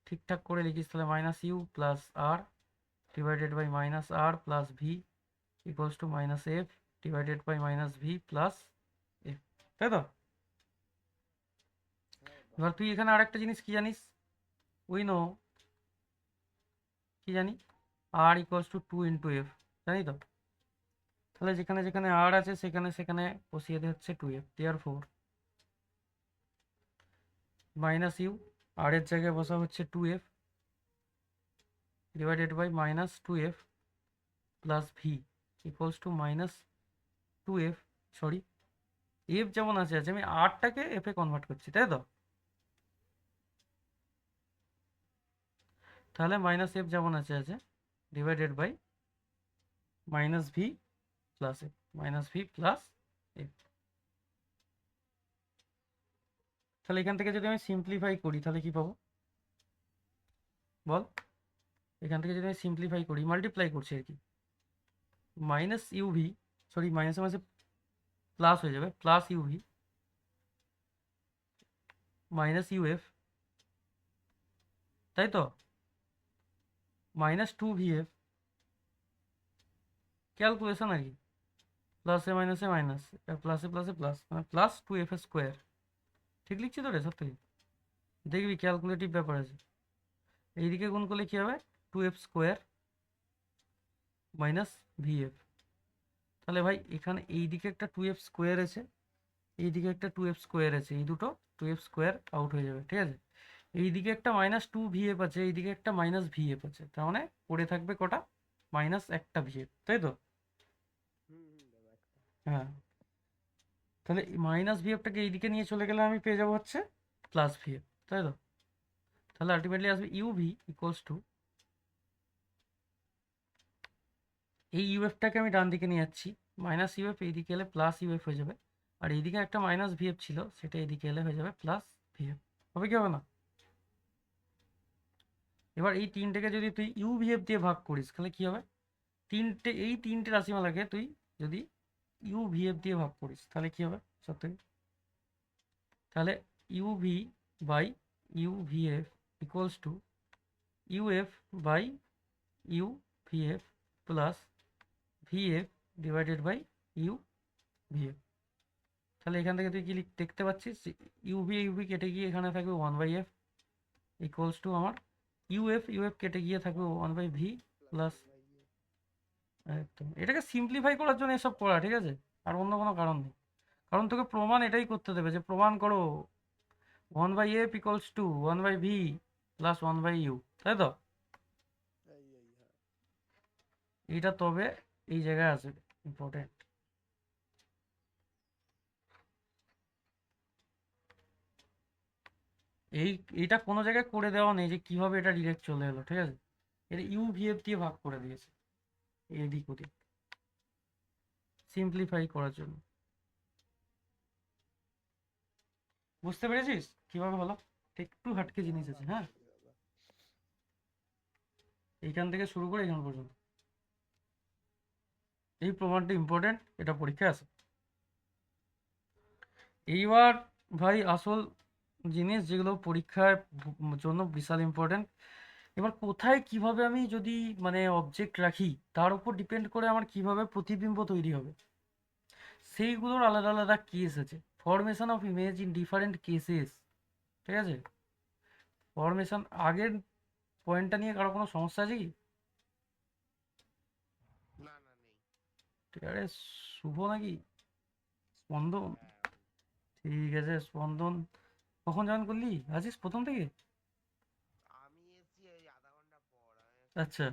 ঠিকঠাক করে লিখিস তাহলে minus U plus R divided by minus R plus V equals to minus F divided by minus V plus F, তাই তো? এবার তুই এখানে আরেকটা জিনিস কি জানিস, উই নো, কি জানি, আর ইকুয়ালস টু 2 × এফ, জানি তো? তাহলে যেখানে যেখানে আর আছে সেখানে সেখানে বসিয়ে দিয়ে হচ্ছে 2f, দেয়ারফর মাইনাস ইউ আর এর জায়গায় বসা হচ্ছে 2f divided by minus 2f plus V equals to minus 2f, sorry F যেমন আছে আমি আরটাকে এফে কনভার্ট করছি, তাই তো? তাহলে মাইনাস এফ যেমন আছে divided by minus V plus F, minus V plus F. তাহলে এখান থেকে যদি আমি সিম্পলিফাই করি তাহলে কি পাবো বল? এখান থেকে যদি আমি সিম্পলিফাই করি, মাল্টিপ্লাই করছি আর কি, মাইনাস ইউভি, সরি মাইনাসে মাইনাসে প্লাস হয়ে যাবে, প্লাস ইউভি মাইনাস ইউএফ, তাই তো, মাইনাস 2vf, ক্যালকুলেশন আর কি, প্লাসে মাইনাসে মাইনাস, প্লাসে প্লাসে প্লাস, মানে প্লাস 2f স্কোয়ার। ঠিক লিখছি তো রে? সব থেকে দেখবি ক্যালকুলেটিভ ব্যাপার আছে। এইদিকে গুণ করলে কী হবে, 2f স্কোয়ার মাইনাস ভিএফ। তাহলে ভাই এখানে এই দিকে একটা 2f স্কোয়ার আছে, এই দিকে একটা 2f স্কোয়ার আছে, এই দুটো 2f স্কোয়ার আউট হয়ে যাবে, ঠিক আছে? এইদিকে একটা মাইনাস 2vf আছে, এইদিকে একটা মাইনাস ভিএফ আছে, তার মানে পড়ে থাকবে কটা, মাইনাস একটা ভিএফ, তাই তো? হ্যাঁ, তাহলে মাইনাস ভিএফটাকে এইদিকে নিয়ে চলে গেলে আমি পেয়ে যাবো হচ্ছে প্লাস ভিএফ, তাই তো? তাহলে আলটিমেটলি আসবে ইউভি ইকুয়ালস টু, এই ইউএফটাকে আমি ডান দিকে নিয়ে যাচ্ছি, মাইনাস ইউএফ এইদিকে এলে প্লাস ইউএফ হয়ে যাবে, আর এইদিকে একটা মাইনাস ভিএফ ছিল সেটা এইদিকে এলে হয়ে যাবে প্লাস ভিএফ, হবে কি হবে না? এবার এই তিনটেকে যদি তুই ইউভিএফ দিয়ে ভাগ করিস তাহলে কি হবে, এই তিনটে রাশিমালাকে তুই যদি ইউভিএফ দিয়ে ভাগ করিস তাহলে কি হবে সব থেকে, তাহলে UV by UVF equals to UF by UVF plus VF divided by UVF. তাহলে এখান থেকে তুই কি দেখতে পাচ্ছিস, ইউভি কেটে গিয়ে এখানে থাকবে 1/f ইকুয়ালস টু আমার ইউএফ কেটে গিয়ে থাকবে 1/v প্লাস, একদম এটাকে সিম্পলিফাই করার জন্য এসব করা, ঠিক আছে? আর অন্য কোনো কারণ নেই, কারণ তোকে প্রমাণ এটাই করতে দেবে যে প্রমাণ করো 1/f equals to 1/v plus 1/u, তাই তো? এইটা তবে এই জায়গায় আসবে ইম্পর্টেন্ট। এইটা কোনো জায়গায় করে দেওয়া নেই যে কিভাবে এটা ডিরেক্ট চলে এলো, ঠিক আছে? এটা ইউভিএফ দিয়ে ভাগ করে দিয়েছে এদিক ওদিক সিম্পলিফাই করার জন্য। বুঝতে পেরেছিস কিভাবে হলো? একটু হাটকে জিনিস আছে, হ্যাঁ, এইখান থেকে শুরু করে এখান পর্যন্ত এই প্রমাণটা ইম্পর্টেন্ট, এটা পরীক্ষায় আসে। এইবার ভাই আসল জিনিস যেগুলো পরীক্ষার জন্য বিশাল ইম্পর্টেন্ট, এবার কোথায় কিভাবে আমি যদি মানে অবজেক্ট রাখি তার উপর ডিপেন্ড করে আমার কিভাবে প্রতিবিম্ব তৈরি হবে, সেইগুলোর আলাদা আলাদা কেস আছে, formation of image in different cases, ঠিক আছে? ফরমেশন, আগের পয়েন্টটা নিয়ে কারো কোনো সমস্যা আছে কি? না না নেই। ঠিক আছে, শুভ নাকি স্পন্দন? ঠিক আছে স্পন্দন, কখন জয়েন করলি? আছিস প্রথম থেকে? আমি এসেছি এই আধা ঘন্টা পর, আচ্ছা,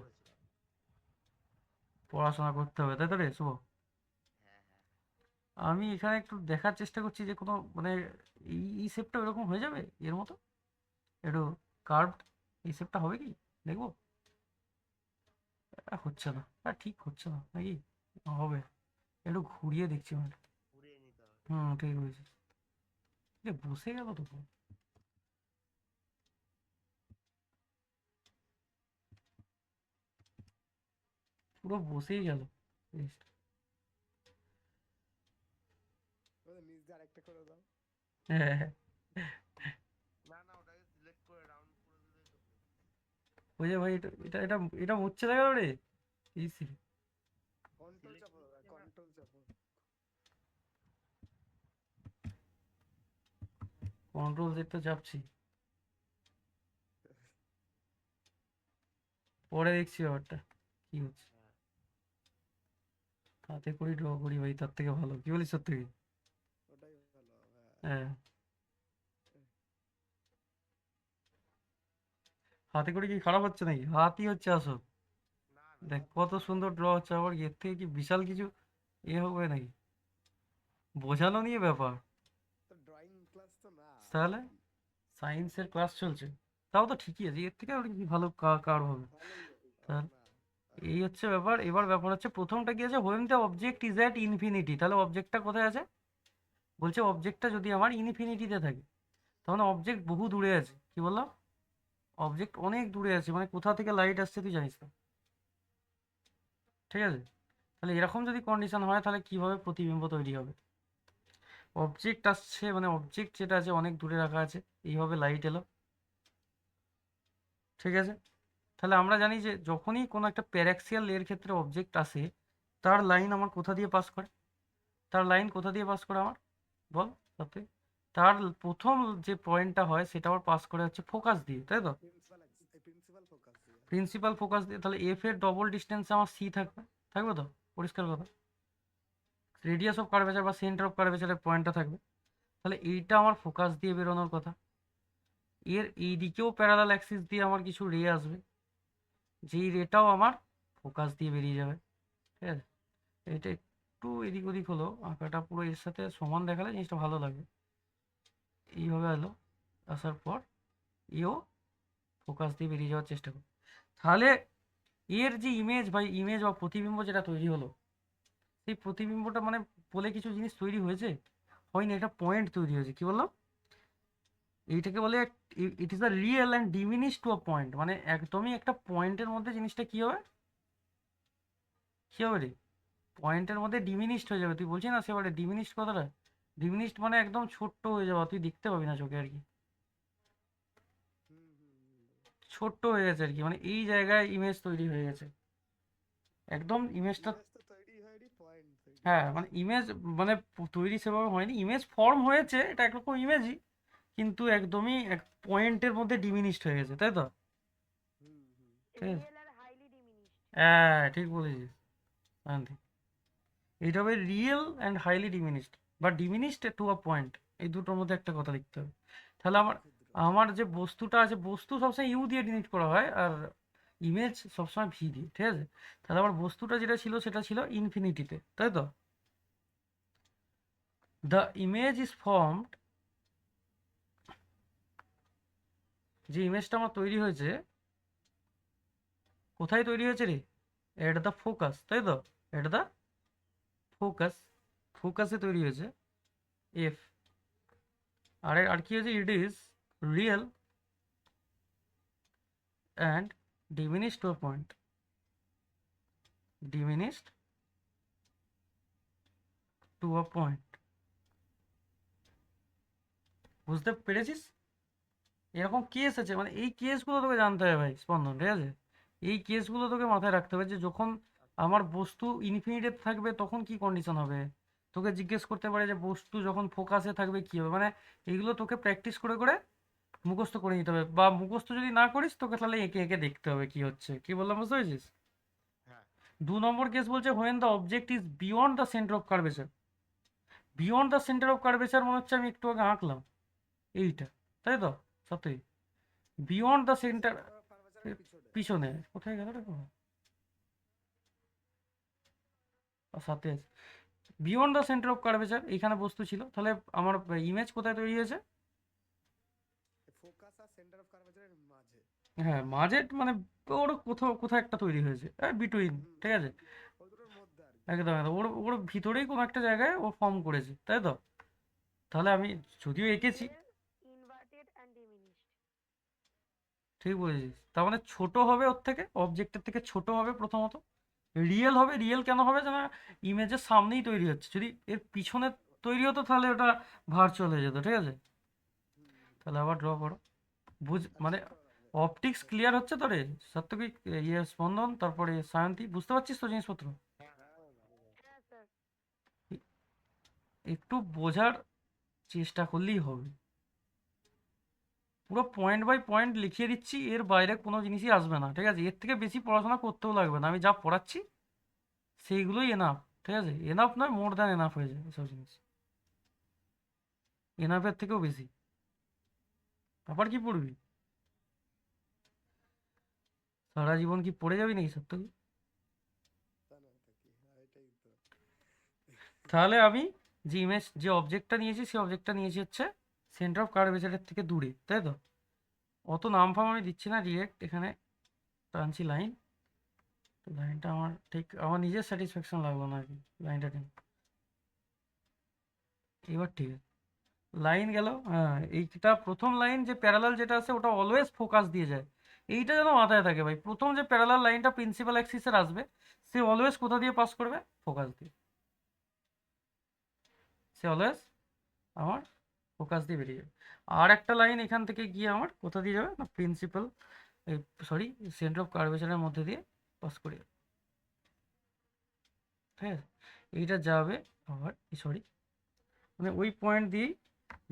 পড়াশোনা করতে হবে তাই তো রে শুভ? হ্যাঁ হ্যাঁ। আমি এখানে একটু দেখার চেষ্টা করছি যে কোনো মানে এই শেপটা এরকম হয়ে যাবে এর মতো একটু কার্ভড, এই শেপটা হবে কি দেখবো। হচ্ছে না, ঠিক হচ্ছে না নাকি হবে, একটু ঘুরিয়ে দেখছি মানে। হুম, ঠিক হয়েছে। বসে গেল তো পুরো। পুরো বসেই গেল জিনিসটা। ওদের নিচ দিয়ে আরেকটা করে দাও। হ্যাঁ হ্যাঁ, ওই যে ভাই এটা এটা এটা এটা মুচ্ছে দেখা রে। ইসি কন্ট্রোল চাপো দাদা, কন্ট্রোল চাপো। কন্ট্রোল জেড তো চাপছি, পরে দেখছি ব্যাপারটা কি হচ্ছে। হাতে করি ড্র করি ভাই, তার থেকে ভালো, কি বলিস সত্যি? ওটাই ভালো। হ্যাঁ, হ্যাঁ, হাতে করে কি খারাপ হচ্ছে নাকি? হাতই হচ্ছে আসল। দেখ কত সুন্দর ড্র হচ্ছে, আবার এর থেকে কি বিশাল কিছু হবে নাকি? বোঝানো নিয়ে ব্যাপার। তো ড্রয়িং ক্লাস তো না তাহলে আর কি। সায়েন্সের ক্লাস চলছে, তাও তো ঠিকই আছে, এর থেকে আর কি ভালো কার হবে। ভালোই হবে তাহলে না। এই হচ্ছে ব্যাপার। এবার ব্যাপার হচ্ছে প্রথমটা কি আছে, when the object is at infinity, তাহলে অবজেক্টটা কোথায় আছে? বলছে অবজেক্টটা যদি আমার ইনফিনিটিতে থাকে তাহলে অবজেক্ট বহু দূরে আছে। কি বললাম? অবজেক্ট অনেক দূরে আছে, মানে কোথা থেকে লাইট আসছে তুই জানিস না। ঠিক আছে, তাহলে এরকম যদি কন্ডিশন হয় তাহলে কিভাবে প্রতিবিম্ব তৈরি হবে? অবজেক্ট আসছে মানে অবজেক্ট যেটা আছে অনেক দূরে রাখা আছে, এইভাবে লাইট এলো। ঠিক আছে, তাহলে আমরা জানি যে যখনই কোনো একটা প্যারাক্সিয়াল এর ক্ষেত্রে অবজেক্ট আসে, তার লাইন আমার কোথা দিয়ে পাস করে? তার লাইন কোথা দিয়ে পাস করে আমার, বল তাতে? তার প্রথম যে পয়েন্টটা হয় সেটা আবার পাস করে হচ্ছে ফোকাস দিয়ে, তাই তো? প্রিন্সিপাল ফোকাস দিয়ে। প্রিন্সিপাল ফোকাস দিয়ে, তাহলে এফ এর ডবল ডিস্টেন্সে আমার সি থাকবে, থাকবে তো? পরিষ্কার কথা, রেডিয়াস অফ কার্ভেচার বা সেন্টার অফ কার্ভেচারের পয়েন্টটা থাকবে। তাহলে এইটা আমার ফোকাস দিয়ে বেরোনোর কথা। এর এই দিকেও প্যারালাল অ্যাক্সিস দিয়ে আমার কিছু রে আসবে, যেই রেটাও আমার ফোকাস দিয়ে বেরিয়ে যাবে। ঠিক আছে, এটা একটু এদিক ওদিক হলো, আঁকাটা পুরো এর সাথে সমান দেখালে জিনিসটা ভালো লাগবে। এইভাবে এলো, আসার পর এও ফোকাস দিয়ে বেরিয়ে যাওয়ার চেষ্টা করো। তাহলে এর যে ইমেজ বা ইমেজ বা প্রতিবিম্ব যেটা তৈরি হলো, সেই প্রতিবিম্বটা মানে বলে কিছু জিনিস তৈরি হয়েছে? হয়নি, একটা পয়েন্ট তৈরি হয়েছে। কি বললাম? এইটাকে বলে it is a real and diminish to a point, মানে একদমই একটা পয়েন্টের মধ্যে জিনিসটা কি হবে, কি হবে রে? পয়েন্টের মধ্যে ডিমিনিশড হয়ে যাবে। তুই বলছিস না সেবারে ডিমিনিশড কথাটা, ডিমিনিশড মানে একদম ছোট্ট হয়ে যাওয়া, তুই দেখতে পাবি না চোখে আর কি, হুম হুম হুম। ছোট্ট হয়ে গেছে আর কি, মানে এই জায়গায় ইমেজ তৈরি হয়ে গেছে একদম ইমেজটা। ইমেজ তো তৈরি হয়নি, পয়েন্ট তৈরি হ্যাঁ হয়েছে। মানে ইমেজ মানে তৈরি সেভাবে হয়নি, ইমেজ ফর্ম হয়েছে, এটা একরকম ইমেজই, কিন্তু একদমই এক পয়েন্টের মধ্যে ডিমিনিশড হয়ে গেছে, তাই তো? হুম হুম। ঠিক আছে, রিয়েল আর হাইলি ডিমিনিশড। হ্যাঁ ঠিক বলেছিস শান্তি। এইটা হবে রিয়েল অ্যান্ড হাইলি ডিমিনিশড বা ডিমিনিশড টু আ পয়েন্ট, এই দুটোর মধ্যে একটা কথা লিখতে হবে। তাহলে অতি আমার ক্ষুদ্র। আমার যে বস্তুটা আছে, বস্তু সবসময় ইউ দিয়ে ডিনোট করা হয়, আর ইমেজ সবসময় ভি দিয়ে। ঠিক আছে, তাহলে আমার বস্তুটা যেটা ছিল সেটা ছিল ইনফিনিটিতে, তাই তো? দ্য ইমেজ ইজ ফর্মড, যে ইমেজটা আমার তৈরি হয়েছে কোথায় তৈরি হয়েছে রে? এট দ্য ফোকাস, তাই তো? এট দ্য ফোকাস, ফোকাসে তৈরি হয়েছে এফ। আর কি হয়েছে? It is real and diminished to a point, diminished to a point। বুঝতে পেরেছিস? এরকম কেস আছে, মানে এই কেসগুলো তোকে জানতে হবে ভাই স্পন্দন। ঠিক আছে, এই কেসগুলো তোকে মাথায় রাখতে হবে যে যখন আমার বস্তু ইনফিনিটে থাকবে তখন কি কন্ডিশন হবে। তোকে জিজ্ঞেস করতে পারে যে বস্তু যখন ফোকাসে থাকবে কি হবে, মানে এইগুলো তোকে প্র্যাকটিস করে করে মুখস্থ করে নিতে হবে, বা মুখস্থ যদি না করিস তোকে তাহলে এঁকে এঁকে দেখতে হবে কি হচ্ছে। কি বললাম, বুঝতে পেরেছিস? হ্যাঁ। 2 নম্বর কেস বলছে when the object is beyond the centre of curvature. Beyond the centre of curvature মনে হচ্ছে আমি একটু আগে আঁকলাম এইটা, তাই তো? সত্যি, beyond the centre, centre of কার্ভেচারের পিছনে। পিছনে কোথায় গেল দেখো, সাথে আছে। Beyond the centre of curvature এইখানে বস্তু ছিল, তাহলে আমার ইমেজ কোথায় তৈরি হয়েছে? ফোকাস আর সেন্টার অফ কার্ভেচারের মাঝে। হ্যাঁ, মাঝে মানে ওর কোথাও কোথাও একটা তৈরি হয়েছে, বিটুইন, হুম, ঠিক আছে। ওই দুটোর মধ্যে আর কি। একদম একদম ওর ওর ভিতরেই কোনো একটা জায়গায় ও ফর্ম করেছে, তাই তো? তাহলে আমি যদিও এঁকেছি, ইনভার্টেড অ্যান্ড ডিমিনিশড। ঠিক বলেছিস, তার মানে ছোট হবে ওর থেকে, অবজেক্টের থেকে ছোট হবে প্রথমত। রিয়েল হবে, রিয়েল কেন হবে না, ইমেজের সামনেই তৈরি হচ্ছে, যদি এর পিছনে তৈরি হতো তাহলে ওটা ভার্চুয়াল হয়ে যেত, ঠিক আছে। হুম, তাহলে আবার ড্র করো, আর মানে ঠিক করা হবে। অপটিক্স ক্লিয়ার হচ্ছে তো রে? সাত্ত্বিক, ইয়ে স্পন্দন, তারপরে সায়ন্তী, বুঝতে পারছিস তো জিনিসপত্র? হ্যাঁ ভালো। হ্যাঁ স্যার। এ- একটু বোঝার চেষ্টা করলেই হবে। পুরো পয়েন্ট বাই পয়েন্ট লিখিয়ে দিচ্ছি, এর বাইরে কোনো জিনিসই আসবে না, ঠিক আছে। এর থেকে বেশি পড়াশোনা করতেও লাগবে না, আমি যা পড়াচ্ছি সেইগুলোই এনাফ, ঠিক আছে। এনাফ নয়, মোর দ্যান এনাফ হয়ে যায় এসব জিনিস, এনাফের থেকেও বেশি। আবার কি পড়বি? সারা জীবন কি পড়ে যাবি নাকি সত্য? তা না তো কি, হ্যাঁ এটাই তো। তাহলে আমি যে ইমেজ, যে অবজেক্টটা নিয়েছি, সেই অবজেক্টটা নিয়েছি হচ্ছে সেন্টার অফ কার্ভেচারের থেকে দূরে, তাই তো? অত নাম ফাম আমি দিচ্ছি না, ডিরেক্ট এখানে টানছি লাইন। তো লাইনটা আমার ঠিক আমার নিজের স্যাটিসফ্যাকশন লাগলো না আর কি, লাইনটা ঠিক। এবার ঠিক আছে, লাইন গেল। হ্যাঁ, এইটা প্রথম লাইন যে প্যারালাল যেটা আছে ওটা অলওয়েজ ফোকাস দিয়ে যায়, এইটা যেন মাথায় থাকে ভাই। প্রথম যে প্যারালাল লাইনটা প্রিন্সিপাল অ্যাক্সিসের আসবে, সে অলওয়েজ কোথা দিয়ে পাস করবে? ফোকাস দিয়ে। সে অলওয়েজ আমার ফোকাস দিয়ে বেরিয়ে যাবে। আর একটা লাইন এখান থেকে গিয়ে আমার কোথা দিয়ে যাবে না, প্রিন্সিপাল, সরি, সেন্টার অফ কার্ভেচারের মধ্যে দিয়ে পাস করে যাবে, ঠিক আছে। এইটা যাবে আবার, সরি, মানে ওই পয়েন্ট দিয়েই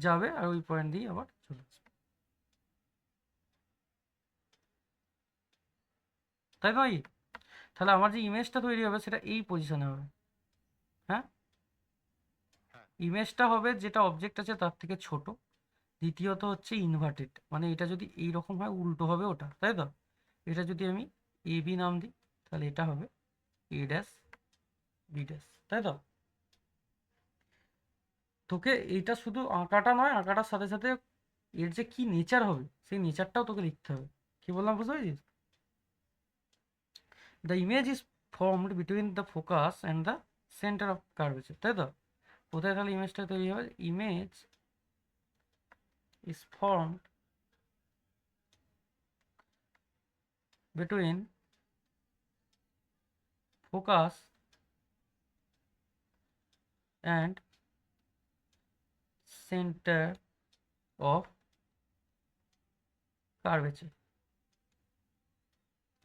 যাবে আর ওই পয়েন্ট দিয়ে আবার চলে আসবে, তাই নয়? তাহলে আমার যে ইমেজটা তৈরি হবে সেটা এই পজিশনে হবে। হ্যাঁ, হ্যাঁ, ইমেজটা হবে যেটা অবজেক্ট আছে তার থেকে ছোট। দ্বিতীয়ত হচ্ছে ইনভার্টেড, মানে এটা যদি এই রকম হয় উল্টো হবে ওটা, তাই তো? এটা যদি আমি এ বি নাম দিই তাহলে এটা হবে এ ড্যাশ বি ড্যাশ, তাই তো? তোকে এইটা শুধু আঁকাটা নয়, আঁকাটার সাথে সাথে এর যে কি নেচার হবে সেই নেচারটাও তোকে লিখতে হবে। কি বললাম, বুঝতে পেরেছিস? The image is formed between the focus and the centre of curvature, তাই তো? কোথায় তাহলে ইমেজটা তৈরি হবে? Image is formed between focus and centre of curvature,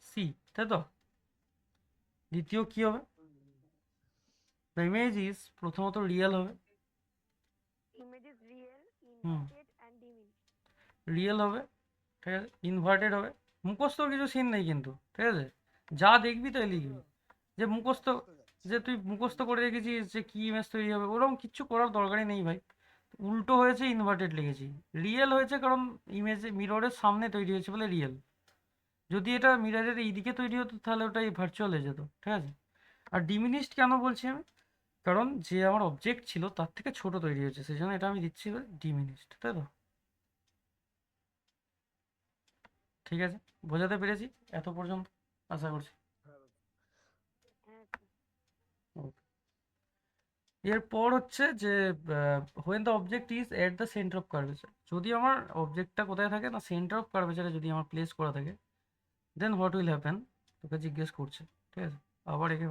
C, তাই তো? দ্বিতীয় কি হবে? দ্য ইমেজ ইজ, প্রথমত রিয়েল হবে। Image is real, hmm, inverted and diminished. Real হবে, ঠিক আছে, ইনভার্টেড হবে। মুখস্থ কিছু সিন নেই কিন্তু, ঠিক আছে, যা দেখবি তাই লিখবি। এগুলো যে মুখস্থ, বুঝতে যাচ্ছি। যে তুই মুখস্থ করে রেখেছিস যে কি ইমেজ তৈরি হবে, ওরকম কিচ্ছু করার দরকারই নেই ভাই। উল্টো হয়েছে, ইনভার্টেড লিখেছি। রিয়েল হয়েছে কারণ ইমেজে মিররের সামনে তৈরি হয়েছে বলে রিয়েল। যদি এটা মিররের এইদিকে তৈরি হতো তাহলে ওটাই ভার্চুয়াল হয়ে যেত, ঠিক আছে। আর ডিমিনিশড কেন বলছি আমি? কারণ যে আমার অবজেক্ট ছিল তার থেকে ছোট তৈরি হয়েছে, সেই জন্য এটা আমি দিচ্ছি ডিমিনিশড, তাই তো? ঠিক আছে, বোঝাতে পেরেছি এত পর্যন্ত, আশা করছি। ভালো। হ্যাঁ স্যার। Okay. এরপর হচ্ছে যে when the object is at the centre of curvature, যদি আমার অবজেক্টটা কোথায় থাকে না, সেন্টার অফ কার্ভেচারে যদি আমার প্লেস করা থাকে, দেন হোয়াট উইল হ্যাপেন, তোকে জিজ্ঞেস করছে, ঠিক আছে। আবার একে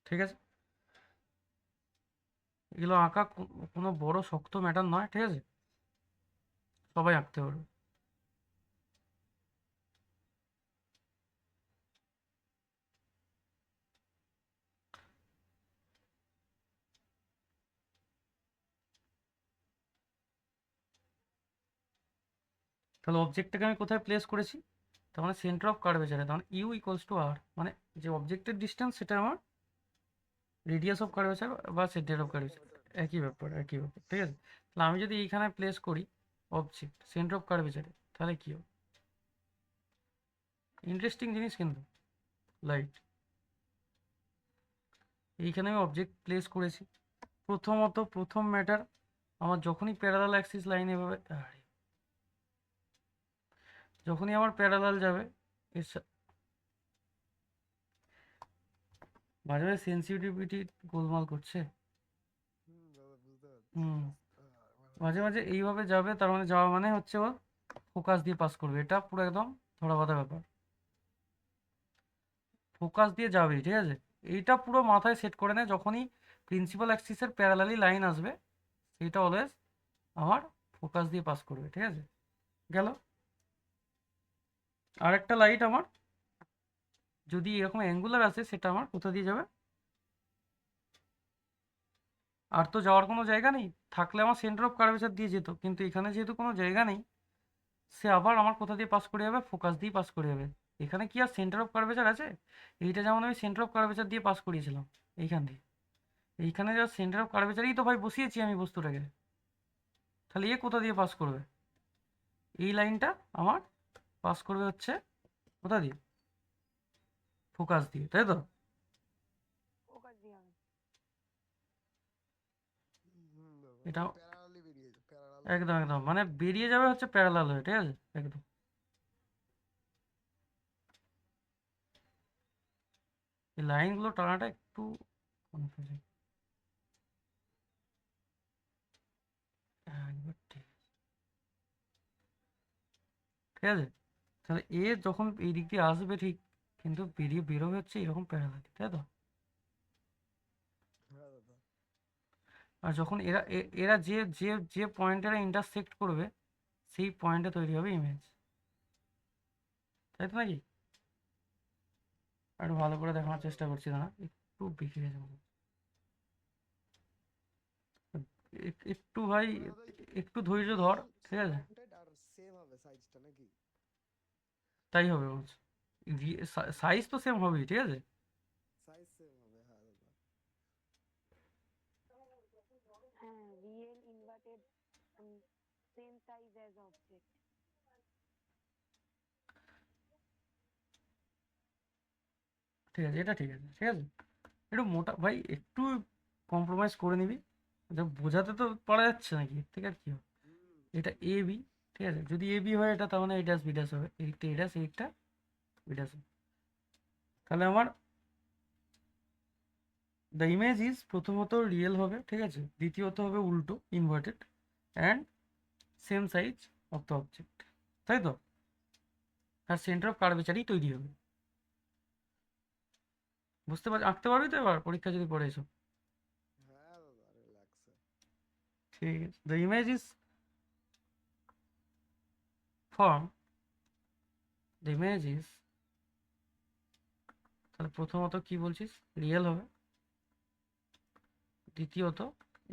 ঠিক আছে, এগুলো আঁকা কোনো বড় শক্ত ম্যাটার নয়, ঠিক আছে, সবাই আঁকতে পারবে। তাহলে অবজেক্টটাকে আমি কোথায় প্লেস করেছি? তার মানে সেন্টার অফ কার্ভেচারে, তার মানে ইউ ইকুয়ালস টু আর, মানে যে অবজেক্টের ডিস্টেন্স সেটা আমার রেডিয়াস অফ কার্ভেচার বা সেন্টার অফ কার্ভেচার, একই ব্যাপার একই ব্যাপার, ঠিক আছে। তাহলে আমি যদি এইখানে প্লেস করি অবজেক্ট সেন্টার অফ কার্ভেচারে, তাহলে কি হবে? ইন্টারেস্টিং জিনিস কিন্তু লাইট, এইখানে আমি অবজেক্ট প্লেস করেছি। প্রথমত প্রথম ম্যাটার, আমার যখনই প্যারালাল অ্যাক্সিস লাইন এভাবে যখনই আমার প্যারালাল যাবে এর মাঝে মাঝে সেন্সিটিভিটি গোলমাল করছে। দাদা বুঝতে পারছি। হুম, মাঝে মাঝে এইভাবে যাবে, তার মানে যাওয়া মানে হচ্ছে ও ফোকাস দিয়ে পাস করবে, এটা পুরো একদম ধরা বাঁধা ব্যাপার, ফোকাস দিয়ে যাবেই, ঠিক আছে। এইটা পুরো মাথায় সেট করে নেয়, যখনই প্রিন্সিপাল অ্যাক্সিসের প্যারালালি লাইন আসবে সেইটা অলওয়েজ আমার ফোকাস দিয়ে পাস করবে, ঠিক আছে। গেল। আর একটা লাইট আমার যদি এরকম অ্যাঙ্গুলার আসে, সেটা আমার কোথা দিয়ে যাবে? আর তো যাওয়ার কোনো জায়গা নেই, থাকলে আমার সেন্টার অফ কার্ভেচার দিয়ে যেত, কিন্তু এখানে যেহেতু কোনো জায়গা নেই, সে আবার আমার কোথা দিয়ে পাস করে যাবে? ফোকাস দিয়ে পাস করে যাবে। এখানে কি আর সেন্টার অফ কার্ভেচার আছে? এইটা যেমন আমি সেন্টার অফ কার্ভেচার দিয়ে পাস করিয়েছিলাম এইখান দিয়ে, এইখানে যা সেন্টার অফ কার্ভেচারই তো ভাই বসিয়েছি আমি বস্তুটাকে, তাহলে এ কোথা দিয়ে পাস করবে? এই লাইনটা আমার পাস করবে হচ্ছে কোথা দিয়ে? ফোকাস দিয়ে, তাই তো? ফোকাস দিয়ে হবে। দাদা এটা প্যারালালি বেরিয়ে যায়, প্যারালাল একদম একদম মানে বেরিয়ে যাবে হচ্ছে প্যারালাল হয়ে, ঠিক আছে, একদম। এই লাইনগুলো টানাটা একটু কনফিউজিং। একবার ঠিক ঠিক আছে। তাহলে এ যখন এই দিক দিয়ে আসবে ঠিক, কিন্তু বেরিয়ে বেরোবে হচ্ছে এরকম প্যারালালি, তাই তো? হ্যাঁ দাদা। আর যখন এরা এরা যে যে যে পয়েন্টে ইন্টারসেক্ট করবে, সেই পয়েন্টে তৈরি হবে ইমেজ, তাই তো নাকি? একটু ভালো করে দেখানোর চেষ্টা করছি, না একটু বেঁকে গেছে মনে হয়। একটু ভাই, দাদা একটু ধৈর্য ধর, ঠিক আছে, পয়েন্টেড আর সেম হবে সাইজটা নাকি? তাই হবে বলছে। সাইজ তো সেম হবেই, ঠিক আছে। সাইজ সেম হবে, হ্যাঁ দাদা। হ্যাঁ, real inverted same size as object. ঠিক আছে, এটা ঠিক আছে, ঠিক আছে। একটু মোটা ভাই, একটু কম্প্রোমাইজ করে নিবি, বোঝাতে তো পারা যাচ্ছে নাকি, এর থেকে আর কি হবে? হুম। এটা এ বি, ঠিক আছে, যদি এ বি হয় এটা, তার মানে এ ড্যাশ বি ড্যাশ হবে, এদিকটা এ ড্যাশ এদিকটা বি ড্যাশ হবে। তাহলে আমার দ্য ইমেজ ইজ প্রথমত রিয়েল হবে, ঠিক আছে, দ্বিতীয়ত হবে উল্টো inverted, and same size of the object, তাই তো? আর সেন্টার অফ কার্ভেচারই তৈরি হবে। বুঝতে পারছি, আঁকতে পারবি তো এবার পরীক্ষা যদি পড়ে এসো? হ্যাঁ দাদা, রিল্যাক্সে। ঠিক আছে, the image is form, the image is, তাহলে প্রথমত কি বলছিস? রিয়েল হবে, দ্বিতীয়ত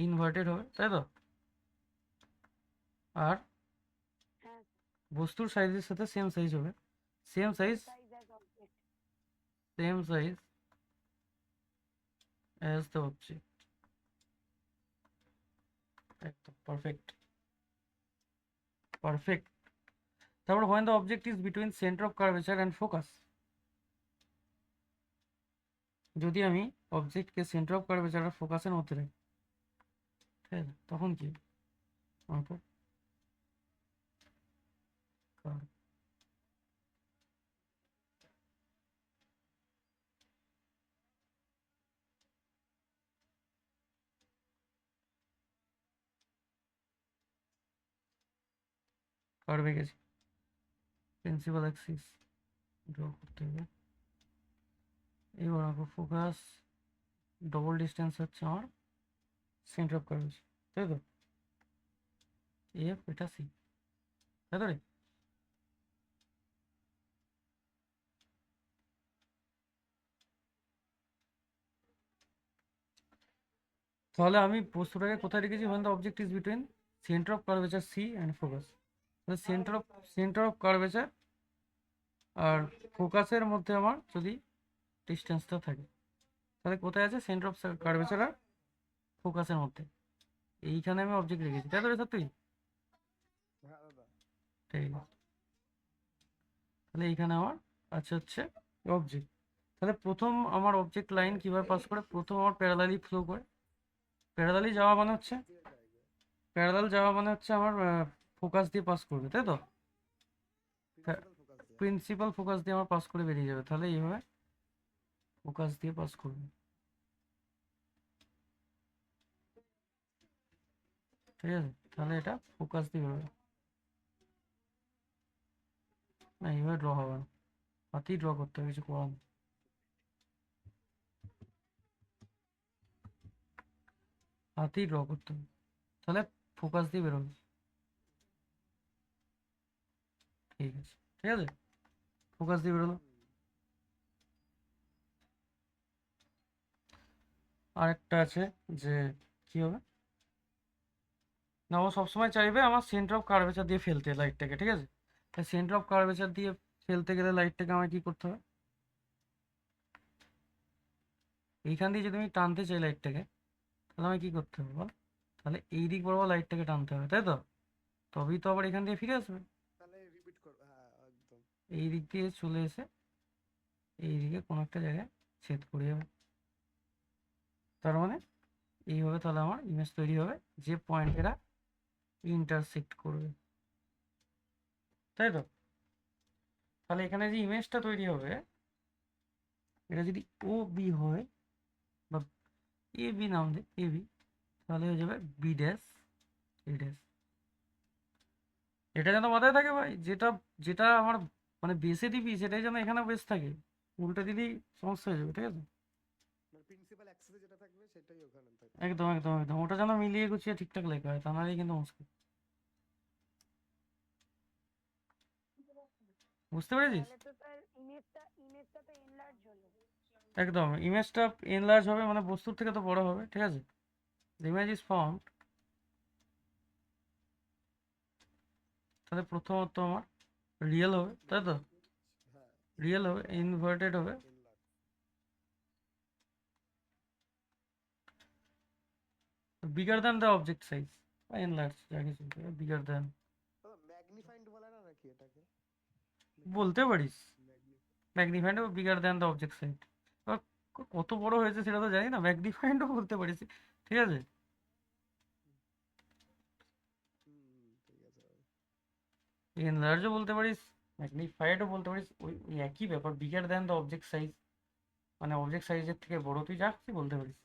ইনভার্টেড হবে, তাই তো? আর হ্যাঁ, বস্তুর সাইজের সাথে সেম সাইজ হবে, same size, size as object. Same size as the object, একদম পারফেক্ট পারফেক্ট। তারপর when the object is between center of curvature and focus, যদি আমি অবজেক্টকে সেন্টার অফ কার্ভেচার আর ফোকাসের মধ্যে রাখি, ঠিক আছে, তখন কি আমাকে কার্ভে গেছি, প্রিন্সিপাল অ্যাক্সিস ড্র করতে হবে। এবার আমাকে ফোকাস ডবল ডিস্টেন্স হচ্ছে আমার সেন্টার অফ কার্ভেচার, তাই তো? এফ, এটা সি, তাই তো রে? তাহলে আমি বস্তুটাকে কোথায় রেখেছি? when the object is between center of curvature C and focus, তাহলে সেন্টার অফ কার্ভেচার আর ফোকাসের মধ্যে আমার যদি ডিস্টেন্সটা থাকে, তাহলে কোথায় আছে? সেন্টার অফ কার্ভেচার আর ফোকাসের মধ্যে। এইখানে আমি অবজেক্ট রেখেছি, তাই তো রে সত্যি? হ্যাঁ দাদা। ঠিক আছে, তাহলে এইখানে আমার আছে হচ্ছে অবজেক্ট। তাহলে প্রথম আমার অবজেক্ট লাইন কিভাবে পাস করে? প্রথম আমার প্যারালালি ফ্লো করে। প্যারালালি যাওয়া মানে হচ্ছে, আমার ফোকাস দিয়ে পাস করবে, তাই তো? প্রিন্সিপাল ফোকাস দেয়া। প্রিন্সিপাল ফোকাস দিয়ে আমার পাস করে বেরিয়ে যাবে, তাহলে এইভাবে ফোকাস দিয়ে পাস করবে, ঠিক আছে? তাহলে এটা ফোকাস দিয়ে বেরোবে না, এইভাবে ড্র হবে না, হাতেই ড্র করতে হবে, কিছু করার নেই। হাতেই ড্র করতে হবে, তাহলে ফোকাস দিয়ে বেরোবে। ঠিক আছে, ঠিক আছে, ফোকাস দিয়ে বেরোলো। আরেকটা আছে যে কি হবে না, ও সবসময় চাইবে আমার সেন্টার অফ কার্ভেচার দিয়ে ফেলতে লাইটটাকে, ঠিক আছে? তাই সেন্টার অফ কার্ভেচার দিয়ে ফেলতে গেলে লাইটটাকে আমার কি করতে হবে? এইখান দিয়ে যদি আমি টানতে চাই লাইটটাকে, তাহলে আমায় কি করতে হবে বল? তাহলে এই দিক বরাবর লাইটটাকে টানতে হবে, তাই তো? তবেই তো আবার এখান দিয়ে ফিরে আসবে। তাহলে রিপিট কর, হ্যাঁ একদম। এই দিক দিয়ে চলে এসে এই দিকে কোনো একটা জায়গায় ছেদ করে যাবে। তার মানে এইভাবে তাহলে আমার ইমেজ তৈরি হবে যে পয়েন্টেরা ইন্টারসেক্ট করবে, তাই তো? তাহলে এখানে যে ইমেজটা তৈরি হবে, এটা যদি ও বি হয় বা এ বি নাম দে, এ বি, তাহলে হয়ে যাবে বি ড্যাশ এ ড্যাশ। এটা যেন মাথায় থাকে ভাই, যেটা যেটা আমার মানে বেসে দিবি সেটাই যেন এখানে বেস থাকে, উল্টা দিলেই সমস্যা হয়ে যাবে, ঠিক আছে? মানে প্রিন্সিপাল অ্যাক্সেসে যেটা থাকবে সেটাই ওখানে থাকবে। একদম একদম একদম, ওটা যেন মিলিয়ে গুছিয়ে ঠিকঠাক লেখা হয়, তা নাহলে কিন্তু মুশকিল। বুঝতে পেরেছিস? তাহলে তো স্যার ইমেজটা তো এনলার্জ হলো। একদম, ইমেজটা এনলার্জ হবে, মানে বস্তুর থেকে তো বড় হবে, ঠিক আছে? The image is formed, তাহলে প্রথমত আমার রিয়েল হবে, তাই তো? হ্যাঁ রিয়েল হবে, ইনভার্টেড হবে, enlarge. Bigger than the object size বা এনলার্জ, যা কিছু বিগার দ্যান দাদা ম্যাগনিফাইড বলে না নাকি এটাকে? বলতে পারিস। ম্যাগনিফাইড। ম্যাগনিফাইড বা bigger than the object size, কত বড় হয়েছে সেটা তো জানি না, ম্যাগনিফাইডও বলতে পারিস, ঠিক আছে? ঠিক আছে। এনলার্জও বলতে পারিস, ম্যাগনিফাইডও বলতে পারিস, ওই ওই একই ব্যাপার, bigger than the object size, মানে অবজেক্ট সাইজের থেকে বড়, তুই যা খুশি বলতে পারিস,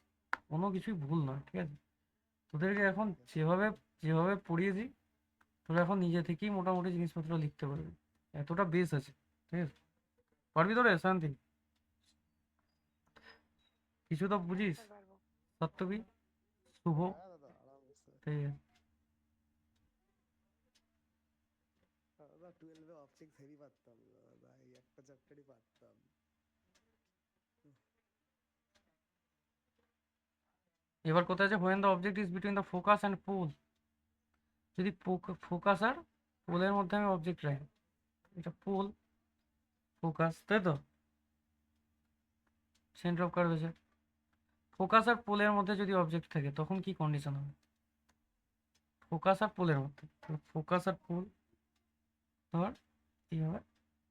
কোনো কিছুই ভুল নয়, ঠিক আছে? তোদেরকে এখন যেভাবে যেভাবে পড়িয়েছি, তোরা এখন নিজে থেকেই মোটামুটি জিনিসপত্র লিখতে পারবি, এতটা বেস আছে, ঠিক আছে? পারবি তো রে শান্তি? কিছু তো হ্যাঁ বুঝিস? স্যার পারবো। সত্যবি, শুভ, হ্যাঁ দাদা আরামসে। ঠিক আছে? দাদা 12 এ অপটিক্স হেভি পারতাম না দাদা, এই একটা চ্যাপ্টারই পারতাম। এবার কোথায় আছে when the object is between the focus and pole, যদি ফোকাস আর পোলের মধ্যে আমি অবজেক্ট রাখি, এটা পোল, ফোকাস, তাই তো? সেন্টার অফ কার্ভেচার, ফোকাস আর পোলের মধ্যে যদি অবজেক্ট থাকে তখন কি কন্ডিশন হবে? ফোকাস আর পোলের মধ্যে, ফোকাস আর পোল, ধর এইভাবে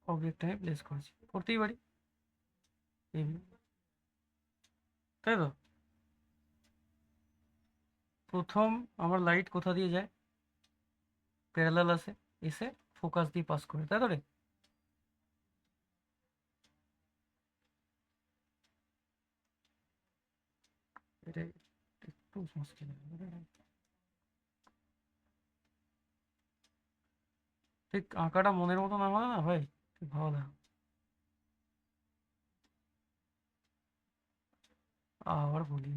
অবজেক্ট আমি প্লেস করেছি, করতেই পারি তাই তো? প্রথম আমার লাইট কোথা দিয়ে যায়? প্যারালাল আসে, এসে ফোকাস দিয়ে পাস করে, তাই তো রে? এটা একটু মুশকিল, ঠিক আঁকাটা মনের মতো না হলে না ভাই ঠিক ভালো লাগে। আবার বলি,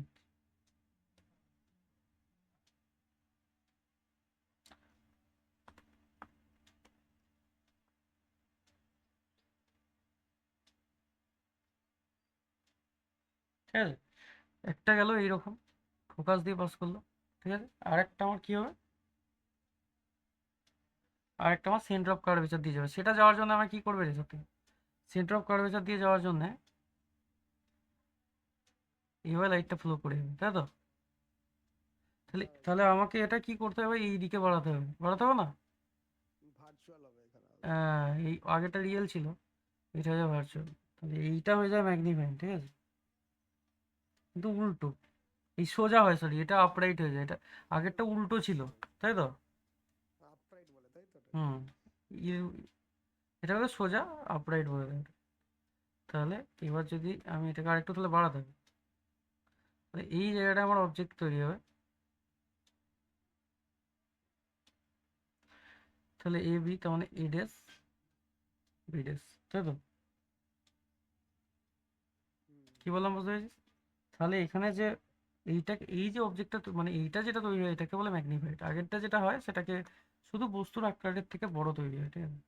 ঠিক আছে? একটা গেল এইরকম ফোকাস দিয়ে পাস করলো, ঠিক আছে? আরেকটা আমার কি হবে? আরেকটা আমার সেন্টার অফ কার্ভেচার দিয়ে যাবে, সেটা যাওয়ার জন্য আমার কি করবে রে সত্যি? সেন্টার অফ কার্ভেচার দিয়ে যাওয়ার জন্য এইভাবে লাইটটা ফ্লো করে যাবে, তাই তো? তাহলে তাহলে আমাকে এটা কি করতে হবে, এই দিকে বাড়াতে হবে, বাড়াতে হবে না? ভার্চুয়াল হবে এখানে আলাদা। এই আগেটা রিয়েল ছিল, এটা হয়ে যায় ভার্চুয়াল, তাহলে এইটা হয়ে যায় ম্যাগনিফাইং, ঠিক আছে? কিন্তু উল্টো, এই সোজা হয়, সরি এটা আপরাইট হয়ে যায়, এটা আগেরটা উল্টো ছিল, তাই তো? আপরাইট বলে তাই তো এটা? হুম, এটা হলো সোজা, আপরাইট বলে দেয় এটা। তাহলে এবার যদি আমি এটাকে আরেকটু তাহলে বাড়াতে হবে, তাহলে এই জায়গাটা আমার অবজেক্ট তৈরি হবে। তাহলে এ বি, তার মানে এ ড্যাশ বি ড্যাশ, তাই তো? হুম। কি বললাম, বুঝতে পেরেছিস? তাহলে এখানে যে এইটা, এই যে অবজেক্টটা মানে এইটা যেটা তৈরি হয় এটাকে বলে ম্যাগনিফাইড, আগেরটা যেটা হয় সেটাকে শুধু বস্তুর আকারের থেকে বড় তৈরি হয়, ঠিক আছে?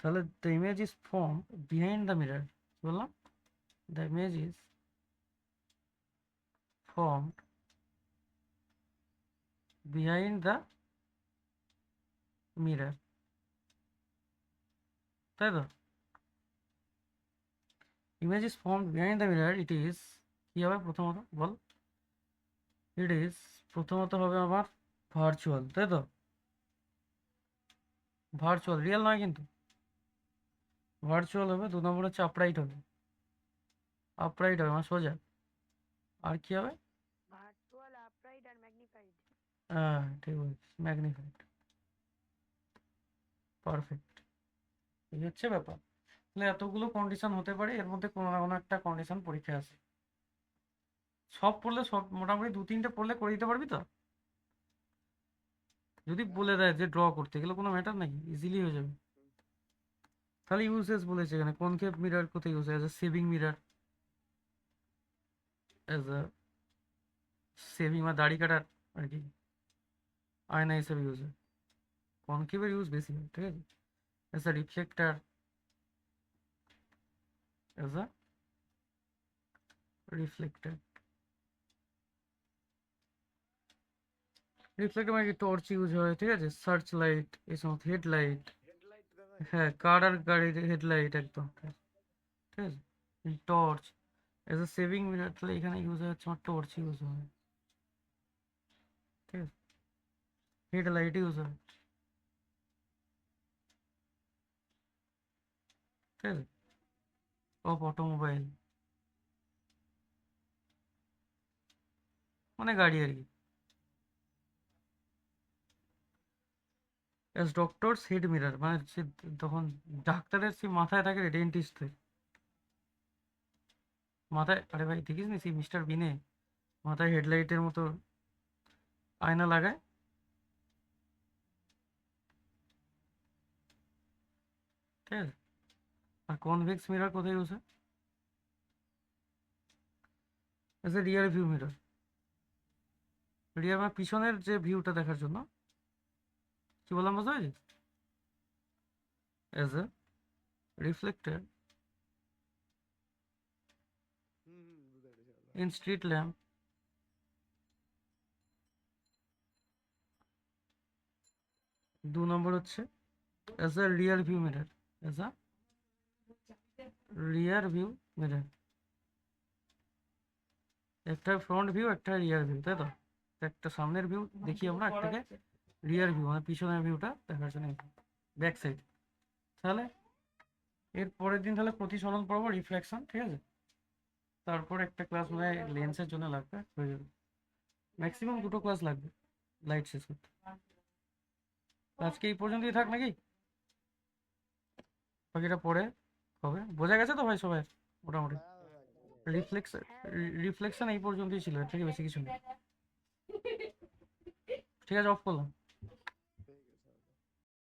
তাহলে the image is form behind the mirror, কি বললাম? The image is form behind the mirror, তাই তো? Image is form behind the mirror, it is কি হবে প্রথমত বল? ইট ইজ প্রথমত হবে আমার ভার্চুয়াল, তাই তো? ভার্চুয়াল, রিয়েল নয় কিন্তু, ভার্চুয়াল হবে। 2 নম্বর হচ্ছে আপরাইট হবে, আপরাইট হবে আমার সোজা। আর কি হবে? ভার্চুয়াল, আপরাইট আর ম্যাগনিফাইড। হ্যাঁ ঠিক বলছিস, ম্যাগনিফাইড, পারফেক্ট। এই হচ্ছে ব্যাপার। তাহলে এতগুলো কন্ডিশন হতে পারে, এর মধ্যে কোনো না কোনো একটা কন্ডিশন পরীক্ষায় আসে। সব পড়লে, সব মোটামুটি 2-3টে পড়লে করে দিতে পারবি তো? যদি বলে দেয় যে ড্র করতে, এগুলো কোনো ম্যাটার নাকি, ইজিলি হয়ে যাবে। তাহলে ইউজেস বলেছে এখানে, কনকেভ মিরর কোথায় ইউজ হয়? As a saving mirror, as a saving বা দাড়ি কাটার আর কি আয়না হিসেবে ইউজ হয়। কনকেভের ইউজ বেশি হয়, ঠিক আছে? As a reflector, as a reflector, reflector মানে টর্চ ইউজ হয়, ঠিক আছে? সার্চ লাইট, এই সমস্ত হেডলাইট, হেডলাইট দাদা, হ্যাঁ হেডলাইট কার আর গাড়ির হেডলাইট একদম, ঠিক আছে? Torch, as a saving mirror, তাহলে এখানে ইউজ হয় হচ্ছে আমার টর্চ ইউজ হয়, ঠিক আছে? হেডলাইট ইউজ হয়, ঠিক আছে? অফ অটোমোবাইল মানে গাড়ি আর কি। এস ডক্টরস হেড মিরর মানে সে তখন ডাক্তারের সে মাথায় থাকে, ডেন্টিস্টের মাথায়, আরে ভাই দেখিস নি সেই মিস্টার বিনে মাথায় হেডলাইটের মতো আয়না লাগায়, ঠিক আছে? আর কনভেক্স মিরর কোথায় ইউজ হয়? As a rear view mirror, rear মানে পিছনের যে ভিউটা দেখার জন্য, কি বললাম বুঝতে পেরেছিস? এস এ রিফ্লেক্টর বুঝতে পেরেছি দাদা। In street lamp. 2 নম্বর হচ্ছে S a rear view mirror, S a rear view mirror, একটা ফ্রন্ট ভিউ একটা রিয়ার ভিউ, তাই তো? একটা সামনের ভিউ দেখি আমরা, একটাকে রিয়ার ভিউ মানে পিছনের ভিউটা দেখার জন্য, ব্যাক সাইড। তাহলে এর পরের দিন তাহলে প্রতিসরণ পড়বো, রিফ্লেকশন, ঠিক আছে? তারপর একটা ক্লাস মানে লেন্সের জন্য লাগবে, হয়ে যাবে। ম্যাক্সিমাম 2টো ক্লাস লাগবে লাইট শেষ করতে। আজকে এই পর্যন্তই থাক নাকি, বাকিটা পরে হবে। বোঝা গেছে তো ভাই সবাই মোটামুটি? হ্যাঁ দাদা, একদম একদম। রিফ্লেক্স রিফ্লেকশন এই পর্যন্তই ছিল, এর থেকে বেশি কিছু নেই। ঠিক আছে, অফ করলাম।